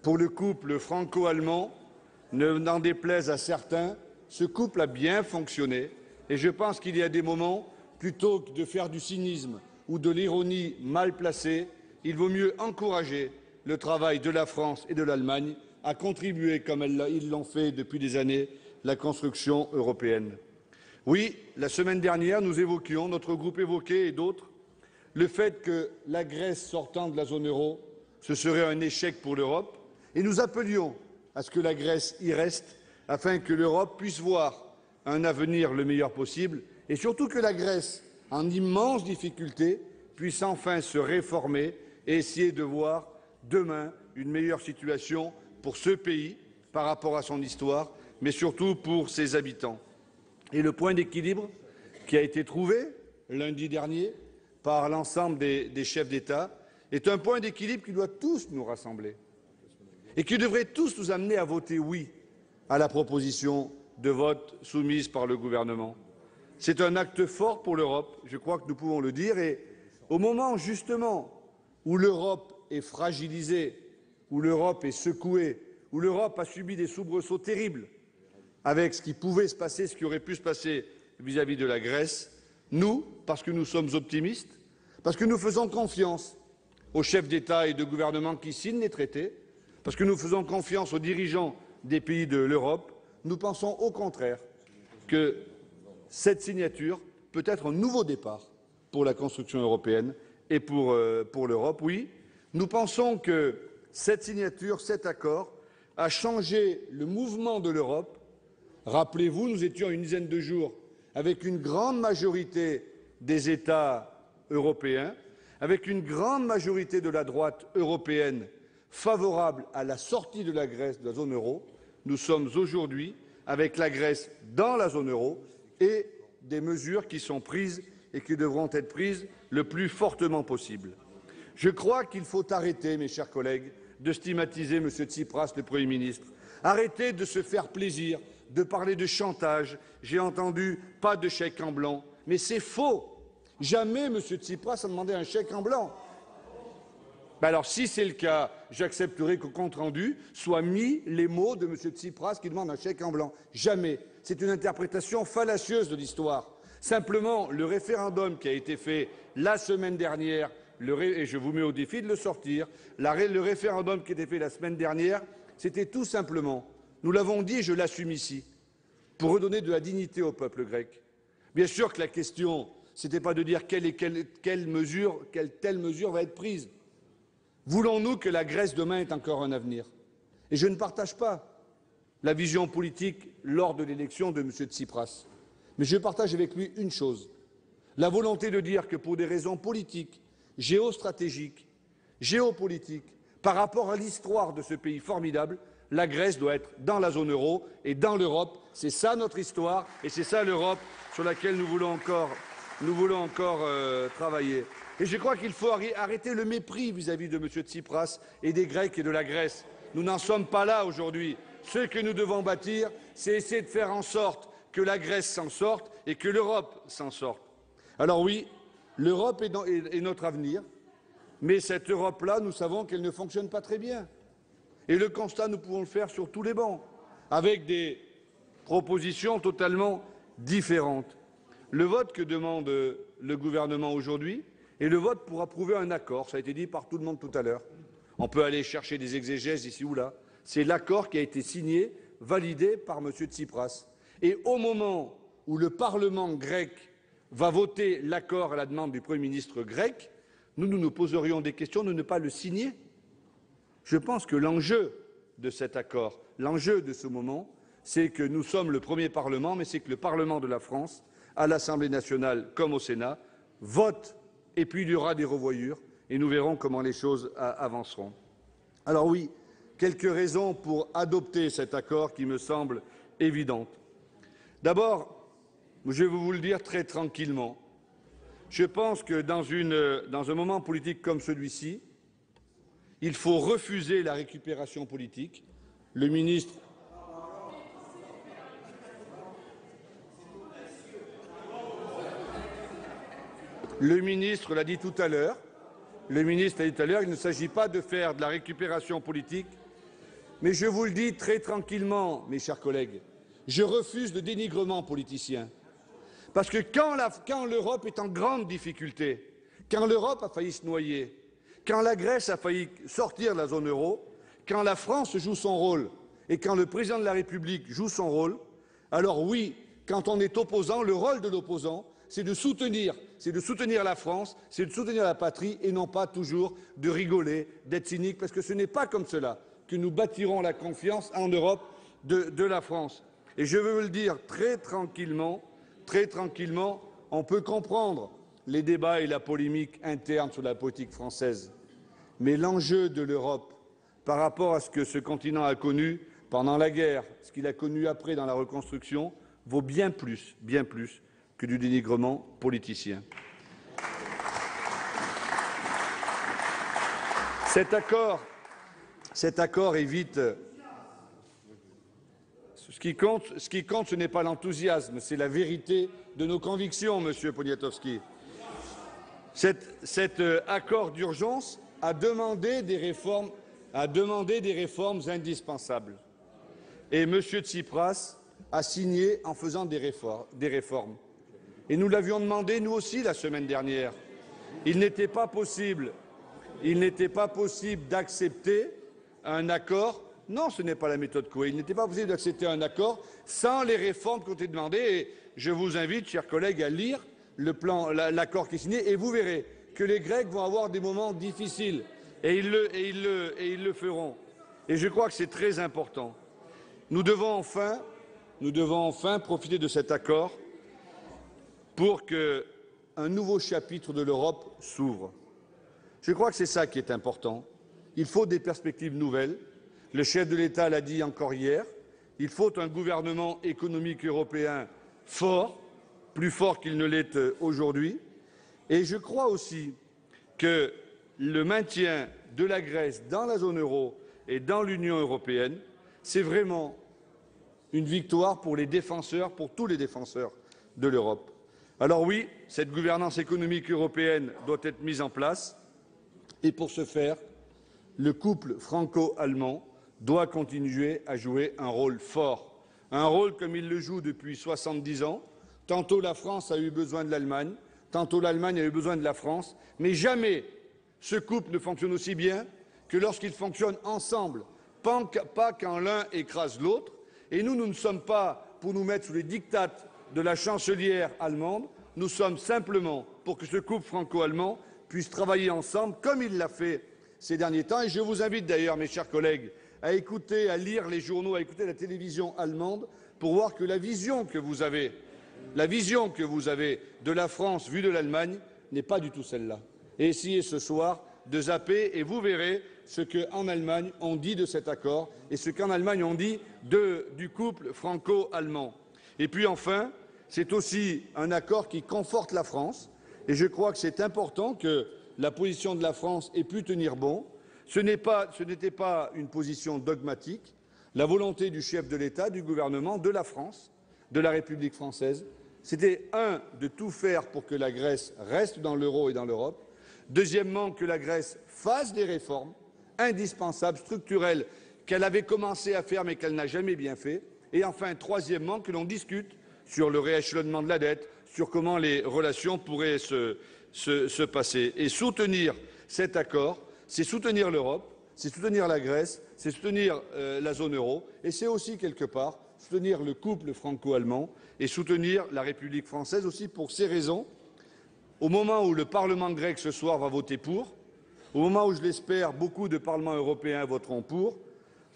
pour le couple franco-allemand? N'en déplaise à certains, ce couple a bien fonctionné. Et je pense qu'il y a des moments, plutôt que de faire du cynisme ou de l'ironie mal placée, il vaut mieux encourager le travail de la France et de l'Allemagne à contribuer, comme ils l'ont fait depuis des années, à la construction européenne. Oui, la semaine dernière, notre groupe évoquait et d'autres, le fait que la Grèce sortant de la zone euro, ce serait un échec pour l'Europe, et nous appelions à ce que la Grèce y reste, afin que l'Europe puisse voir un avenir le meilleur possible, et surtout que la Grèce, en immense difficulté, puisse enfin se réformer et essayer de voir demain une meilleure situation pour ce pays par rapport à son histoire, mais surtout pour ses habitants. Et le point d'équilibre qui a été trouvé lundi dernier par l'ensemble des chefs d'État est un point d'équilibre qui doit tous nous rassembler et qui devrait tous nous amener à voter oui à la proposition de vote soumise par le gouvernement. C'est un acte fort pour l'Europe, je crois que nous pouvons le dire, et au moment justement où l'Europe est fragilisée, où l'Europe est secouée, où l'Europe a subi des soubresauts terribles avec ce qui pouvait se passer, ce qui aurait pu se passer vis-à-vis de la Grèce, nous, parce que nous sommes optimistes, parce que nous faisons confiance aux chefs d'État et de gouvernement qui signent les traités, parce que nous faisons confiance aux dirigeants des pays de l'Europe, nous pensons au contraire que cette signature peut être un nouveau départ pour la construction européenne et pour l'Europe. Oui, nous pensons que cette signature, cet accord, a changé le mouvement de l'Europe. Rappelez-vous, nous étions une dizaine de jours avec une grande majorité des États européens, avec une grande majorité de la droite européenne favorable à la sortie de la Grèce de la zone euro. Nous sommes aujourd'hui avec la Grèce dans la zone euro et des mesures qui sont prises et qui devront être prises le plus fortement possible. Je crois qu'il faut arrêter, mes chers collègues, de stigmatiser M. Tsipras, le Premier ministre. Arrêtez de se faire plaisir, de parler de chantage. J'ai entendu pas de chèque en blanc. Mais c'est faux. Jamais M. Tsipras a demandé un chèque en blanc. Alors, si c'est le cas, j'accepterai qu'au compte-rendu soient mis les mots de M. Tsipras qui demande un chèque en blanc. Jamais. C'est une interprétation fallacieuse de l'histoire. Simplement, le référendum qui a été fait la semaine dernière, et je vous mets au défi de le sortir, le référendum qui a été fait la semaine dernière, c'était tout simplement, nous l'avons dit et je l'assume ici, pour redonner de la dignité au peuple grec. Bien sûr que la question, ce n'était pas de dire quelle telle mesure va être prise. Voulons-nous que la Grèce demain ait encore un avenir? Et je ne partage pas la vision politique lors de l'élection de M. Tsipras. Mais je partage avec lui une chose, la volonté de dire que pour des raisons politiques, géostratégiques, géopolitiques, par rapport à l'histoire de ce pays formidable, la Grèce doit être dans la zone euro et dans l'Europe. C'est ça notre histoire et c'est ça l'Europe sur laquelle nous voulons encore travailler. Et je crois qu'il faut arrêter le mépris vis-à-vis de M. Tsipras et des Grecs et de la Grèce. Nous n'en sommes pas là aujourd'hui. Ce que nous devons bâtir, c'est essayer de faire en sorte que la Grèce s'en sorte et que l'Europe s'en sorte. Alors oui, l'Europe est notre avenir, mais cette Europe-là, nous savons qu'elle ne fonctionne pas très bien. Et le constat, nous pouvons le faire sur tous les bancs, avec des propositions totalement différentes. Le vote que demande le gouvernement aujourd'hui est le vote pour approuver un accord. Ça a été dit par tout le monde tout à l'heure. On peut aller chercher des exégèses ici ou là. C'est l'accord qui a été signé, validé par M. Tsipras. Et au moment où le Parlement grec va voter l'accord à la demande du Premier ministre grec, nous poserions des questions de ne pas le signer. Je pense que l'enjeu de cet accord, l'enjeu de ce moment, c'est que nous sommes le premier Parlement, mais c'est que le Parlement de la France, à l'Assemblée nationale comme au Sénat, vote et puis il y aura des revoyures et nous verrons comment les choses avanceront. Alors oui, quelques raisons pour adopter cet accord qui me semblent évidentes. D'abord, je vais vous le dire très tranquillement, je pense que dans un moment politique comme celui-ci, il faut refuser la récupération politique. Le ministre l'a dit tout à l'heure. Il ne s'agit pas de faire de la récupération politique. Mais je vous le dis très tranquillement, mes chers collègues, je refuse le dénigrement politicien. Parce que quand l'Europe est en grande difficulté, quand l'Europe a failli se noyer, quand la Grèce a failli sortir de la zone euro, quand la France joue son rôle et quand le président de la République joue son rôle, alors oui, quand on est opposant, le rôle de l'opposant, c'est de soutenir la France, c'est de soutenir la patrie et non pas toujours de rigoler, d'être cynique, parce que ce n'est pas comme cela que nous bâtirons la confiance en Europe de la France. Et je veux le dire très tranquillement, on peut comprendre les débats et la polémique interne sur la politique française. Mais l'enjeu de l'Europe, par rapport à ce que ce continent a connu pendant la guerre, ce qu'il a connu après dans la reconstruction, vaut bien plus que du dénigrement politicien. Cet accord évite. Ce qui compte, ce n'est pas l'enthousiasme, c'est la vérité de nos convictions, Monsieur Poniatowski. Cet accord d'urgence a demandé des réformes indispensables. Et M. Tsipras a signé en faisant des réformes. Et nous l'avions demandé, nous aussi, la semaine dernière. Il n'était pas possible d'accepter un accord. Non, ce n'est pas la méthode Coué. Il n'était pas possible d'accepter un accord sans les réformes qui ont été demandées. Et je vous invite, chers collègues, à lire l'accord qui est signé et vous verrez que les Grecs vont avoir des moments difficiles. Et ils le feront. Et je crois que c'est très important. Nous devons enfin profiter de cet accord pour qu'un nouveau chapitre de l'Europe s'ouvre. Je crois que c'est ça qui est important. Il faut des perspectives nouvelles. Le chef de l'État l'a dit encore hier. Il faut un gouvernement économique européen fort, plus fort qu'il ne l'est aujourd'hui. Et je crois aussi que le maintien de la Grèce dans la zone euro et dans l'Union européenne, c'est vraiment une victoire pour tous les défenseurs de l'Europe. Alors oui, cette gouvernance économique européenne doit être mise en place. Et pour ce faire, le couple franco-allemand doit continuer à jouer un rôle fort, un rôle comme il le joue depuis 70 ans. Tantôt la France a eu besoin de l'Allemagne, tantôt l'Allemagne a eu besoin de la France, mais jamais ce couple ne fonctionne aussi bien que lorsqu'ils fonctionnent ensemble, pas quand l'un écrase l'autre. Et nous ne sommes pas pour nous mettre sous les diktats de la chancelière allemande, nous sommes simplement pour que ce couple franco-allemand puisse travailler ensemble comme il l'a fait ces derniers temps. Et je vous invite d'ailleurs, mes chers collègues, à écouter, à lire les journaux, à écouter la télévision allemande pour voir que la vision que vous avez de la France vue de l'Allemagne n'est pas du tout celle-là. Et essayez ce soir de zapper et vous verrez ce qu'en Allemagne on dit de cet accord et ce qu'en Allemagne on dit du couple franco-allemand. Et puis enfin, c'est aussi un accord qui conforte la France et je crois que c'est important que la position de la France ait pu tenir bon. Ce n'était pas une position dogmatique. La volonté du chef de l'État, du gouvernement, de la France, de la République française, c'était de tout faire pour que la Grèce reste dans l'euro et dans l'Europe. Deuxièmement, que la Grèce fasse des réformes indispensables, structurelles, qu'elle avait commencé à faire mais qu'elle n'a jamais bien fait. Et enfin, troisièmement, que l'on discute sur le rééchelonnement de la dette, sur comment les relations pourraient se passer. Et soutenir cet accord, c'est soutenir l'Europe, c'est soutenir la Grèce, c'est soutenir la zone euro, et c'est aussi, quelque part, soutenir le couple franco-allemand et soutenir la République française aussi pour ces raisons. Au moment où le Parlement grec ce soir va voter pour, au moment où, je l'espère, beaucoup de parlements européens voteront pour,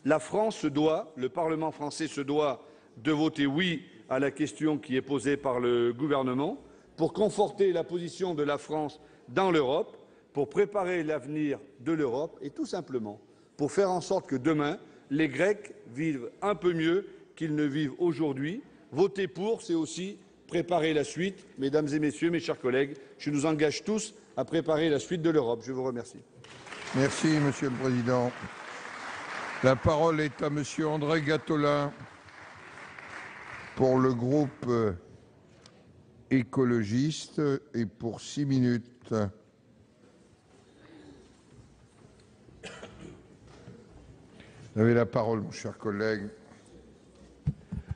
la France se doit, le Parlement français se doit de voter oui à la question qui est posée par le gouvernement pour conforter la position de la France dans l'Europe, pour préparer l'avenir de l'Europe et tout simplement pour faire en sorte que demain, les Grecs vivent un peu mieux qu'ils ne vivent aujourd'hui. Voter pour, c'est aussi préparer la suite. Mesdames et Messieurs, mes chers collègues, je nous engage tous à préparer la suite de l'Europe. Je vous remercie. Merci, Monsieur le Président. La parole est à Monsieur André Gattolin pour le groupe écologiste et pour 6 minutes. Vous avez la parole, mon cher collègue.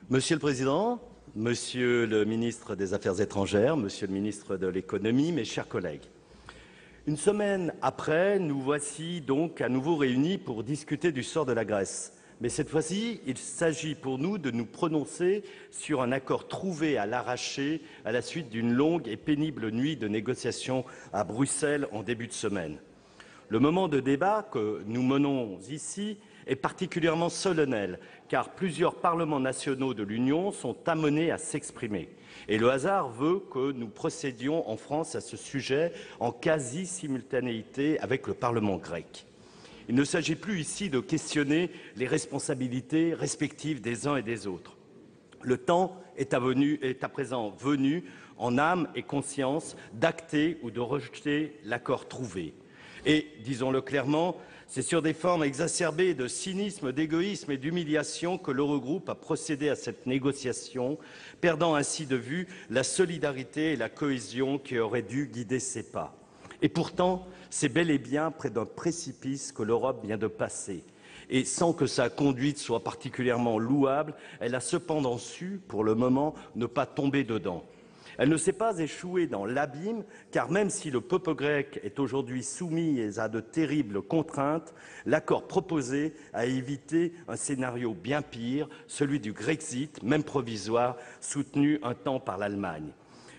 Monsieur le Président, Monsieur le ministre des Affaires étrangères, Monsieur le ministre de l'Économie, mes chers collègues. Une semaine après, nous voici donc à nouveau réunis pour discuter du sort de la Grèce. Mais cette fois-ci, il s'agit pour nous de nous prononcer sur un accord trouvé à l'arraché à la suite d'une longue et pénible nuit de négociations à Bruxelles en début de semaine. Le moment de débat que nous menons ici est particulièrement solennel, car plusieurs parlements nationaux de l'Union sont amenés à s'exprimer. Et le hasard veut que nous procédions en France à ce sujet en quasi-simultanéité avec le Parlement grec. Il ne s'agit plus ici de questionner les responsabilités respectives des uns et des autres. Le temps est à présent venu, en âme et conscience, d'acter ou de rejeter l'accord trouvé. Et, disons-le clairement, c'est sur des formes exacerbées de cynisme, d'égoïsme et d'humiliation que l'Eurogroupe a procédé à cette négociation, perdant ainsi de vue la solidarité et la cohésion qui auraient dû guider ses pas. Et pourtant, c'est bel et bien près d'un précipice que l'Europe vient de passer. Et sans que sa conduite soit particulièrement louable, elle a cependant su, pour le moment, ne pas tomber dedans. Elle ne s'est pas échouée dans l'abîme, car même si le peuple grec est aujourd'hui soumis à de terribles contraintes, l'accord proposé a évité un scénario bien pire, celui du Grexit, même provisoire, soutenu un temps par l'Allemagne.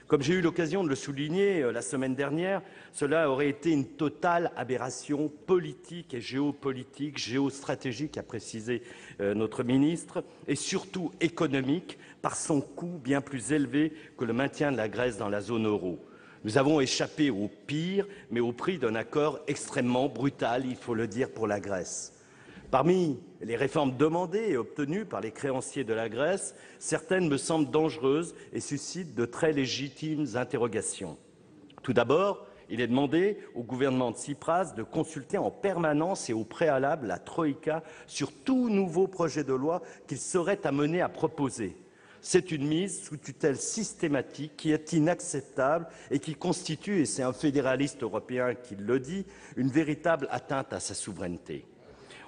Comme j'ai eu l'occasion de le souligner la semaine dernière, cela aurait été une totale aberration politique et géopolitique, géostratégique, a précisé notre ministre, et surtout économique, par son coût bien plus élevé que le maintien de la Grèce dans la zone euro. Nous avons échappé au pire, mais au prix d'un accord extrêmement brutal, il faut le dire, pour la Grèce. Parmi les réformes demandées et obtenues par les créanciers de la Grèce, certaines me semblent dangereuses et suscitent de très légitimes interrogations. Tout d'abord, il est demandé au gouvernement de Tsipras de consulter en permanence et au préalable la Troïka sur tout nouveau projet de loi qu'il serait amené à proposer. C'est une mise sous tutelle systématique qui est inacceptable et qui constitue, et c'est un fédéraliste européen qui le dit, une véritable atteinte à sa souveraineté.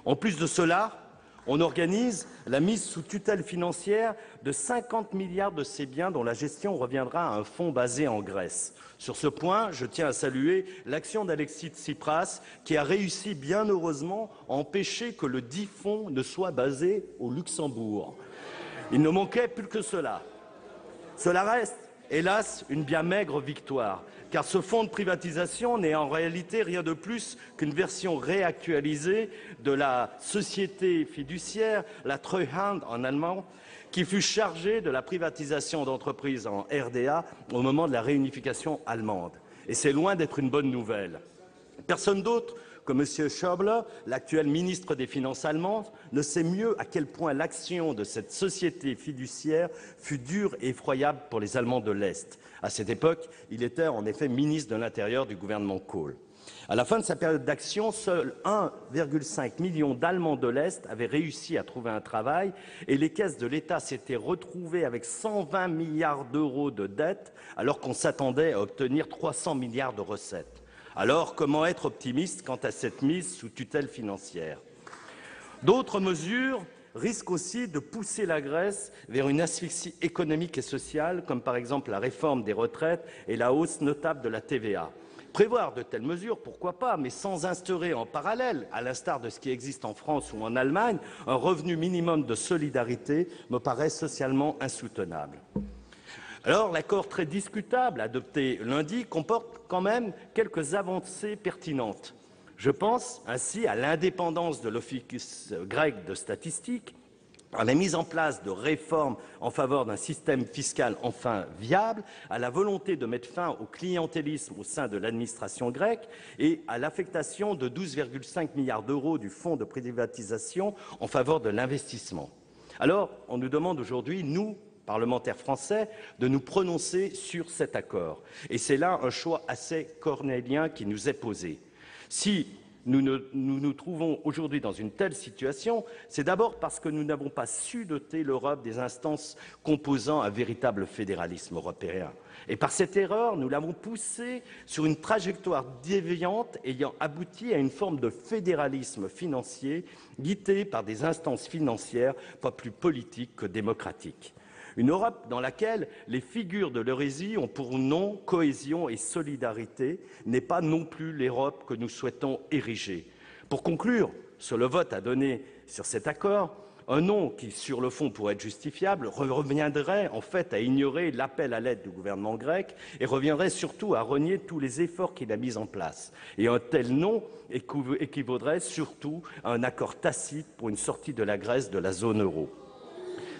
En plus de cela, on organise la mise sous tutelle financière de 50 milliards de ces biens dont la gestion reviendra à un fonds basé en Grèce. Sur ce point, je tiens à saluer l'action d'Alexis Tsipras qui a réussi bien heureusement à empêcher que le dit fonds ne soit basé au Luxembourg. Il ne manquait plus que cela. Cela reste, hélas, une bien maigre victoire, car ce fonds de privatisation n'est en réalité rien de plus qu'une version réactualisée de la société fiduciaire, la Treuhand en allemand, qui fut chargée de la privatisation d'entreprises en RDA au moment de la réunification allemande. Et c'est loin d'être une bonne nouvelle. Personne d'autre que M. Schäuble, l'actuel ministre des Finances allemand, ne sait mieux à quel point l'action de cette société fiduciaire fut dure et effroyable pour les Allemands de l'Est. À cette époque, il était en effet ministre de l'Intérieur du gouvernement Kohl. À la fin de sa période d'action, seuls 1,5 million d'Allemands de l'Est avaient réussi à trouver un travail et les caisses de l'État s'étaient retrouvées avec 120 milliards d'euros de dettes alors qu'on s'attendait à obtenir 300 milliards de recettes. Alors, comment être optimiste quant à cette mise sous tutelle financière? D'autres mesures risquent aussi de pousser la Grèce vers une asphyxie économique et sociale, comme par exemple la réforme des retraites et la hausse notable de la TVA. Prévoir de telles mesures, pourquoi pas, mais sans instaurer en parallèle, à l'instar de ce qui existe en France ou en Allemagne, un revenu minimum de solidarité me paraît socialement insoutenable. Alors, l'accord très discutable adopté lundi comporte quand même quelques avancées pertinentes. Je pense ainsi à l'indépendance de l'Office grec de statistique, à la mise en place de réformes en faveur d'un système fiscal enfin viable, à la volonté de mettre fin au clientélisme au sein de l'administration grecque et à l'affectation de 12,5 milliards d'euros du fonds de privatisation en faveur de l'investissement. Alors, on nous demande aujourd'hui, nous, parlementaires français, de nous prononcer sur cet accord. Et c'est là un choix assez cornélien qui nous est posé. Si nous nous trouvons aujourd'hui dans une telle situation, c'est d'abord parce que nous n'avons pas su doter l'Europe des instances composant un véritable fédéralisme européen. Et par cette erreur, nous l'avons poussé sur une trajectoire déviante ayant abouti à une forme de fédéralisme financier guidé par des instances financières pas plus politiques que démocratiques. Une Europe dans laquelle les figures de l'hérésie ont pour nom cohésion et solidarité n'est pas non plus l'Europe que nous souhaitons ériger. Pour conclure sur le vote à donner sur cet accord, un non qui, sur le fond, pourrait être justifiable, reviendrait en fait à ignorer l'appel à l'aide du gouvernement grec et reviendrait surtout à renier tous les efforts qu'il a mis en place. Et un tel non équivaudrait surtout à un accord tacite pour une sortie de la Grèce de la zone euro.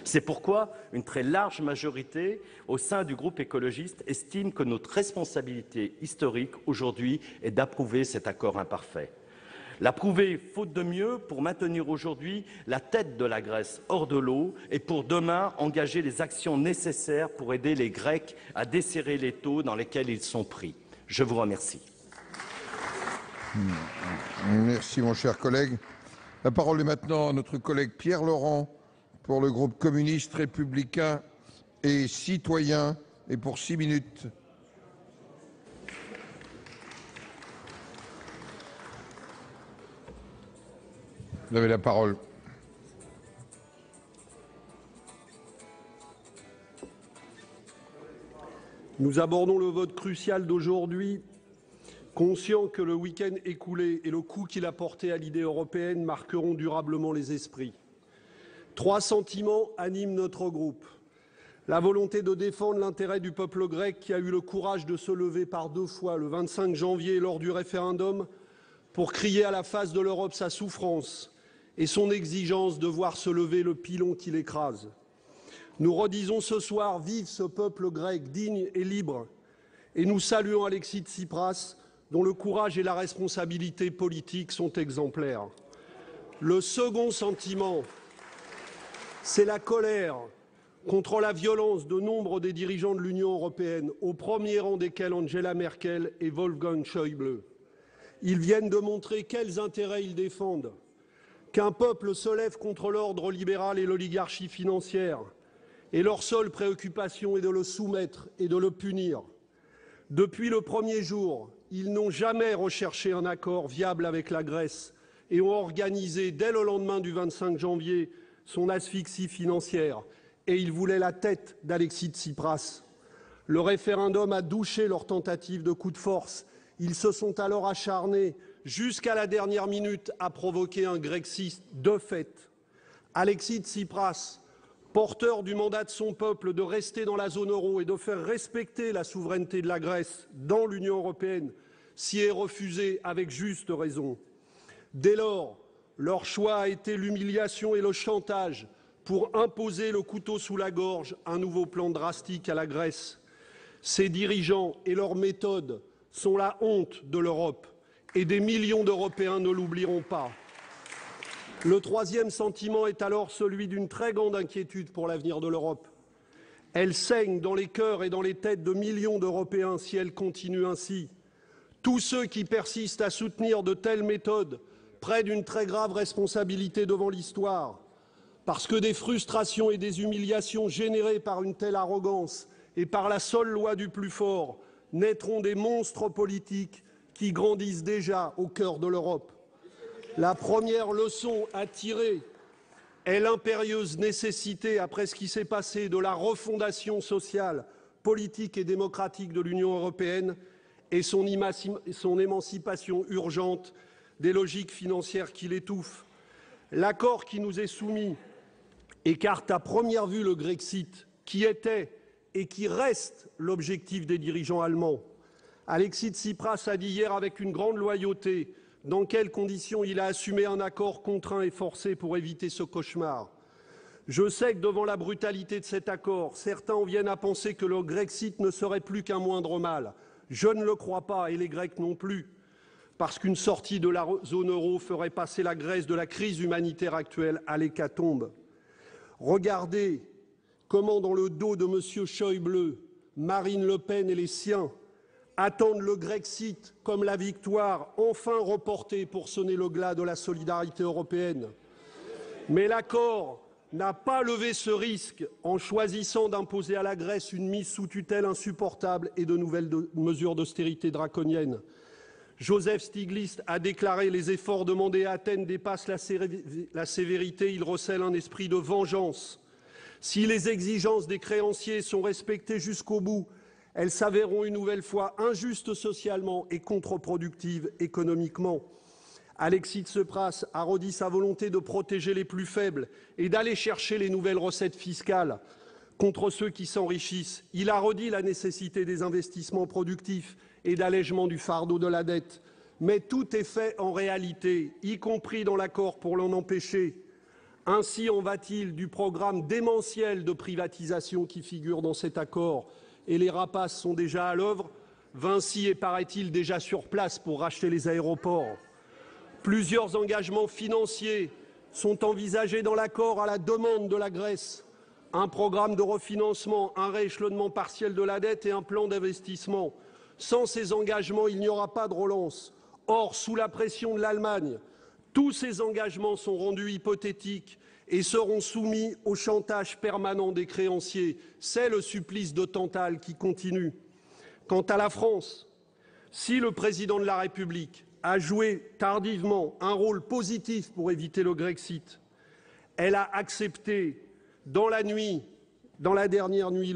C'est pourquoi une très large majorité au sein du groupe écologiste estime que notre responsabilité historique aujourd'hui est d'approuver cet accord imparfait. L'approuver faute de mieux pour maintenir aujourd'hui la tête de la Grèce hors de l'eau et pour demain engager les actions nécessaires pour aider les Grecs à desserrer les taux dans lesquels ils sont pris. Je vous remercie. Merci mon cher collègue. La parole est maintenant à notre collègue Pierre Laurent pour le groupe communiste, républicain et citoyen, et pour 6 minutes. Vous avez la parole. Nous abordons le vote crucial d'aujourd'hui, conscients que le week-end écoulé et le coup qu'il a porté à l'idée européenne marqueront durablement les esprits. 3 sentiments animent notre groupe. La volonté de défendre l'intérêt du peuple grec qui a eu le courage de se lever par 2 fois, le 25 janvier lors du référendum, pour crier à la face de l'Europe sa souffrance et son exigence de voir se lever le pilon qui l'écrase. Nous redisons ce soir, vive ce peuple grec digne et libre, et nous saluons Alexis Tsipras, dont le courage et la responsabilité politique sont exemplaires. Le second sentiment, c'est la colère contre la violence de nombre des dirigeants de l'Union européenne, au premier rang desquels Angela Merkel et Wolfgang Schäuble. Ils viennent de montrer quels intérêts ils défendent, qu'un peuple se lève contre l'ordre libéral et l'oligarchie financière, et leur seule préoccupation est de le soumettre et de le punir. Depuis le premier jour, ils n'ont jamais recherché un accord viable avec la Grèce et ont organisé, dès le lendemain du 25 janvier, son asphyxie financière, et ils voulaient la tête d'Alexis Tsipras. Le référendum a douché leur tentative de coup de force. Ils se sont alors acharnés, jusqu'à la dernière minute, à provoquer un Grexit de fait. Alexis Tsipras, porteur du mandat de son peuple de rester dans la zone euro et de faire respecter la souveraineté de la Grèce dans l'Union européenne, s'y est refusé avec juste raison. Dès lors, leur choix a été l'humiliation et le chantage pour imposer le couteau sous la gorge, un nouveau plan drastique à la Grèce. Ces dirigeants et leurs méthodes sont la honte de l'Europe et des millions d'Européens ne l'oublieront pas. Le troisième sentiment est alors celui d'une très grande inquiétude pour l'avenir de l'Europe. Elle saigne dans les cœurs et dans les têtes de millions d'Européens si elle continue ainsi. Tous ceux qui persistent à soutenir de telles méthodes prennent une très grave responsabilité devant l'histoire, parce que des frustrations et des humiliations générées par une telle arrogance et par la seule loi du plus fort naîtront des monstres politiques qui grandissent déjà au cœur de l'Europe. La première leçon à tirer est l'impérieuse nécessité, après ce qui s'est passé, de la refondation sociale, politique et démocratique de l'Union européenne et son émancipation urgente des logiques financières qui l'étouffent. L'accord qui nous est soumis écarte à première vue le Grexit, qui était et qui reste l'objectif des dirigeants allemands. Alexis Tsipras a dit hier avec une grande loyauté dans quelles conditions il a assumé un accord contraint et forcé pour éviter ce cauchemar. Je sais que devant la brutalité de cet accord, certains en viennent à penser que le Grexit ne serait plus qu'un moindre mal. Je ne le crois pas, et les Grecs non plus, parce qu'une sortie de la zone euro ferait passer la Grèce de la crise humanitaire actuelle à l'hécatombe. Regardez comment, dans le dos de M. Schäuble, Marine Le Pen et les siens attendent le Grexit comme la victoire enfin reportée pour sonner le glas de la solidarité européenne. Mais l'accord n'a pas levé ce risque en choisissant d'imposer à la Grèce une mise sous tutelle insupportable et de nouvelles mesures d'austérité draconiennes. Joseph Stiglitz a déclaré « Les efforts demandés à Athènes dépassent la sévérité, ils recèlent un esprit de vengeance. Si les exigences des créanciers sont respectées jusqu'au bout, elles s'avéreront une nouvelle fois injustes socialement et contre-productives économiquement. » Alexis Tsipras a redit sa volonté de protéger les plus faibles et d'aller chercher les nouvelles recettes fiscales contre ceux qui s'enrichissent. Il a redit la nécessité des investissements productifs et d'allègement du fardeau de la dette. Mais tout est fait en réalité, y compris dans l'accord pour l'en empêcher. Ainsi en va-t-il du programme démentiel de privatisation qui figure dans cet accord. Et les rapaces sont déjà à l'œuvre. Vinci est, paraît-il, déjà sur place pour racheter les aéroports. Plusieurs engagements financiers sont envisagés dans l'accord à la demande de la Grèce. Un programme de refinancement, un rééchelonnement partiel de la dette et un plan d'investissement. Sans ces engagements, il n'y aura pas de relance. Or, sous la pression de l'Allemagne, tous ces engagements sont rendus hypothétiques et seront soumis au chantage permanent des créanciers. C'est le supplice de Tantale qui continue. Quant à la France, si le président de la République a joué tardivement un rôle positif pour éviter le Grexit, elle a accepté dans la dernière nuit,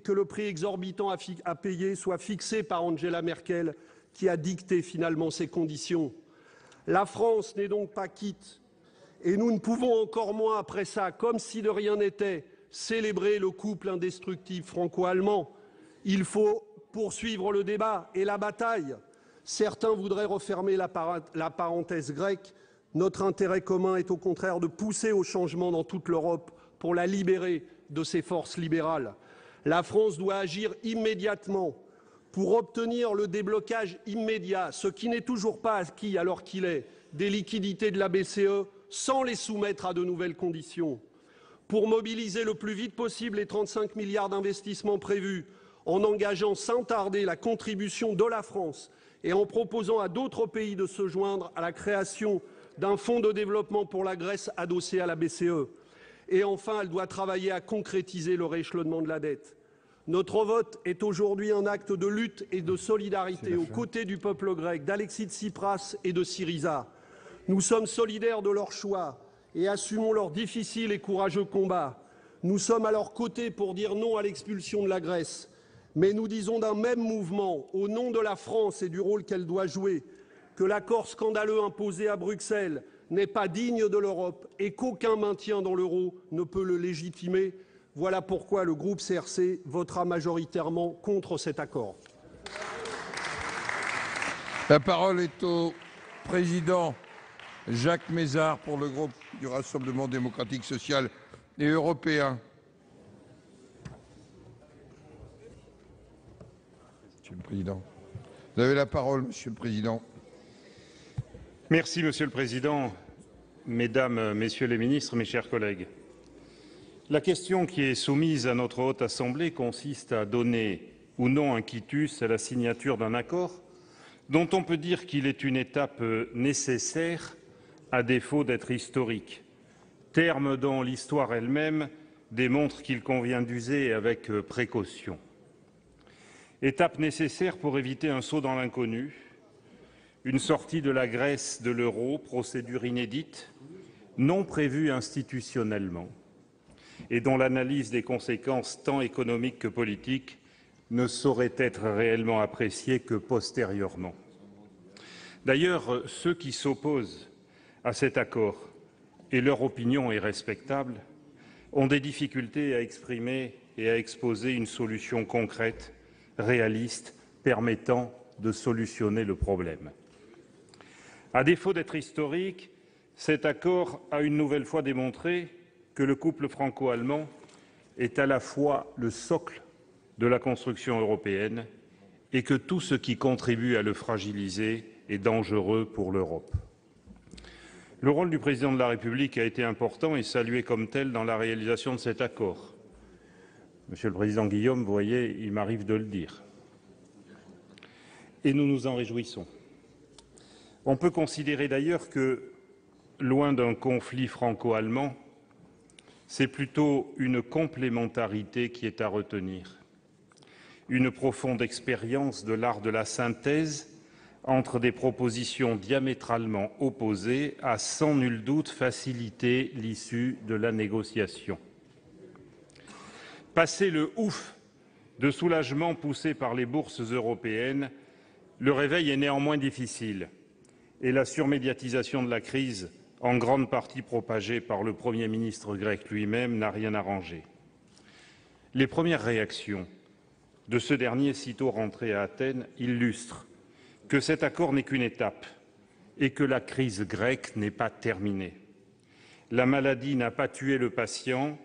que le prix exorbitant à payer soit fixé par Angela Merkel, qui a dicté finalement ces conditions. La France n'est donc pas quitte. Et nous ne pouvons encore moins, après ça, comme si de rien n'était, célébrer le couple indestructible franco-allemand. Il faut poursuivre le débat et la bataille. Certains voudraient refermer la parenthèse grecque. Notre intérêt commun est au contraire de pousser au changement dans toute l'Europe pour la libérer de ces forces libérales. La France doit agir immédiatement pour obtenir le déblocage immédiat, ce qui n'est toujours pas acquis alors qu'il est, des liquidités de la BCE sans les soumettre à de nouvelles conditions. Pour mobiliser le plus vite possible les 35 milliards d'investissements prévus, en engageant sans tarder la contribution de la France et en proposant à d'autres pays de se joindre à la création d'un fonds de développement pour la Grèce adossé à la BCE. Et enfin, elle doit travailler à concrétiser le rééchelonnement de la dette. Notre vote est aujourd'hui un acte de lutte et de solidarité aux côtés du peuple grec, d'Alexis Tsipras et de Syriza. Nous sommes solidaires de leur choix et assumons leur difficile et courageux combat. Nous sommes à leur côté pour dire non à l'expulsion de la Grèce. Mais nous disons d'un même mouvement, au nom de la France et du rôle qu'elle doit jouer, que l'accord scandaleux imposé à Bruxelles n'est pas digne de l'Europe et qu'aucun maintien dans l'euro ne peut le légitimer. Voilà pourquoi le groupe CRC votera majoritairement contre cet accord. La parole est au président Jacques Mézard pour le groupe du Rassemblement démocratique social et européen. Monsieur le Président. Vous avez la parole, Monsieur le Président. Merci, Monsieur le Président, Mesdames, Messieurs les ministres, mes chers collègues. La question qui est soumise à notre Haute Assemblée consiste à donner ou non un quitus à la signature d'un accord dont on peut dire qu'il est une étape nécessaire à défaut d'être historique, terme dont l'histoire elle-même démontre qu'il convient d'user avec précaution. Étape nécessaire pour éviter un saut dans l'inconnu, une sortie de la Grèce de l'euro, procédure inédite, non prévue institutionnellement, et dont l'analyse des conséquences tant économiques que politiques ne saurait être réellement appréciée que postérieurement. D'ailleurs, ceux qui s'opposent à cet accord, et leur opinion est respectable, ont des difficultés à exprimer et à exposer une solution concrète, réaliste, permettant de solutionner le problème. À défaut d'être historique, cet accord a une nouvelle fois démontré que le couple franco-allemand est à la fois le socle de la construction européenne et que tout ce qui contribue à le fragiliser est dangereux pour l'Europe. Le rôle du président de la République a été important et salué comme tel dans la réalisation de cet accord. Monsieur le président Guillaume, vous voyez, il m'arrive de le dire. Et nous nous en réjouissons. On peut considérer d'ailleurs que, loin d'un conflit franco-allemand, c'est plutôt une complémentarité qui est à retenir, une profonde expérience de l'art de la synthèse entre des propositions diamétralement opposées a sans nul doute facilité l'issue de la négociation. Passé le ouf de soulagement poussé par les bourses européennes, le réveil est néanmoins difficile et la surmédiatisation de la crise, en grande partie propagée par le Premier ministre grec lui-même, n'a rien arrangé. Les premières réactions de ce dernier, sitôt rentré à Athènes, illustrent que cet accord n'est qu'une étape et que la crise grecque n'est pas terminée. La maladie n'a pas tué le patient,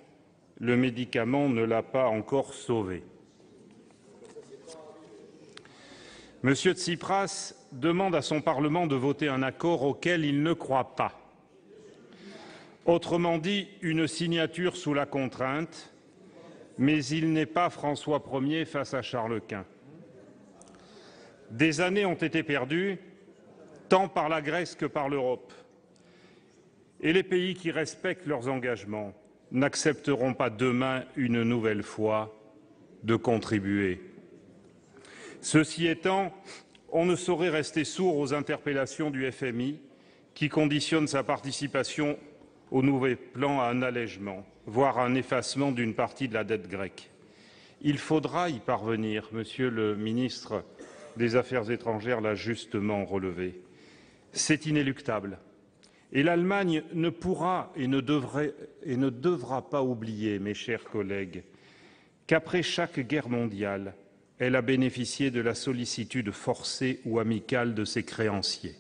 le médicament ne l'a pas encore sauvé. M. Tsipras demande à son Parlement de voter un accord auquel il ne croit pas. Autrement dit, une signature sous la contrainte, mais il n'est pas François Ier face à Charles Quint. Des années ont été perdues, tant par la Grèce que par l'Europe. Et les pays qui respectent leurs engagements n'accepteront pas demain, une nouvelle fois, de contribuer. Ceci étant, on ne saurait rester sourd aux interpellations du FMI qui conditionne sa participation au nouvel plan à un allègement, voire à un effacement d'une partie de la dette grecque. Il faudra y parvenir, Monsieur le ministre des Affaires étrangères l'a justement relevé. C'est inéluctable. Et l'Allemagne ne pourra et ne devra pas oublier, mes chers collègues, qu'après chaque guerre mondiale, elle a bénéficié de la sollicitude forcée ou amicale de ses créanciers.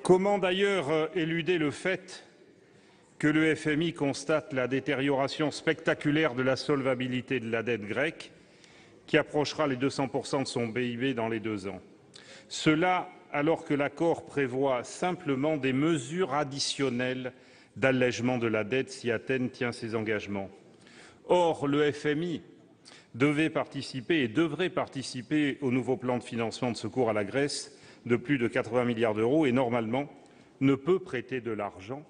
Comment d'ailleurs éluder le fait que le FMI constate la détérioration spectaculaire de la solvabilité de la dette grecque, qui approchera les 200% de son PIB dans les 2 ans. Cela alors que l'accord prévoit simplement des mesures additionnelles d'allègement de la dette si Athènes tient ses engagements. Or, le FMI devait participer et devrait participer au nouveau plan de financement de secours à la Grèce de plus de 80 milliards d'euros et, normalement, ne peut prêter de l'argent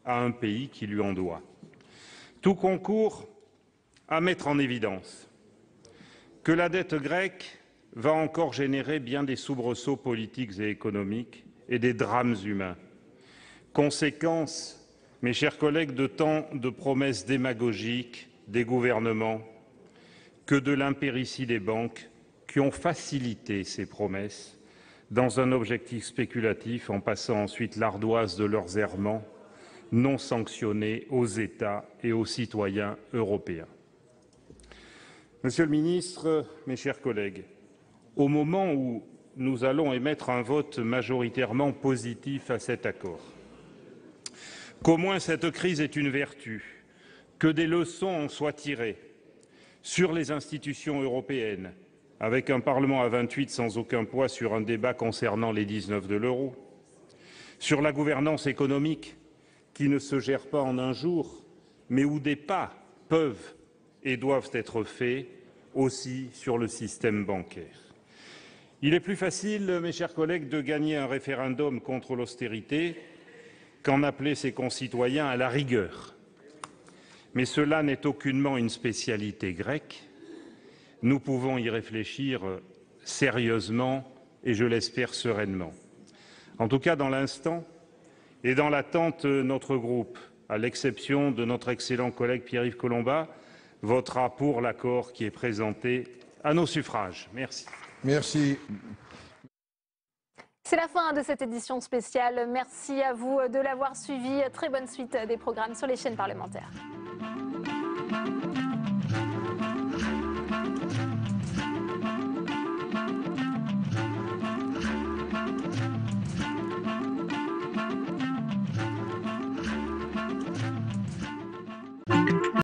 à un pays qui lui en doit. Tout concourt à mettre en évidence que la dette grecque va encore générer bien des soubresauts politiques et économiques et des drames humains. Conséquence, mes chers collègues, de tant de promesses démagogiques des gouvernements que de l'impéritie des banques qui ont facilité ces promesses dans un objectif spéculatif en passant ensuite l'ardoise de leurs errements non sanctionnés aux États et aux citoyens européens. Monsieur le ministre, mes chers collègues, au moment où nous allons émettre un vote majoritairement positif à cet accord, qu'au moins cette crise est une vertu, que des leçons en soient tirées sur les institutions européennes, avec un Parlement à 28 sans aucun poids sur un débat concernant les 19 de l'euro, sur la gouvernance économique qui ne se gère pas en un jour, mais où des pas peuvent et doivent être faits aussi sur le système bancaire. Il est plus facile, mes chers collègues, de gagner un référendum contre l'austérité qu'en appeler ses concitoyens à la rigueur. Mais cela n'est aucunement une spécialité grecque. Nous pouvons y réfléchir sérieusement et, je l'espère, sereinement. En tout cas, dans l'instant et dans l'attente, notre groupe, à l'exception de notre excellent collègue Pierre-Yves Collombat, votera pour l'accord qui est présenté à nos suffrages. Merci. Merci. C'est la fin de cette édition spéciale. Merci à vous de l'avoir suivi. Très bonne suite des programmes sur les chaînes parlementaires.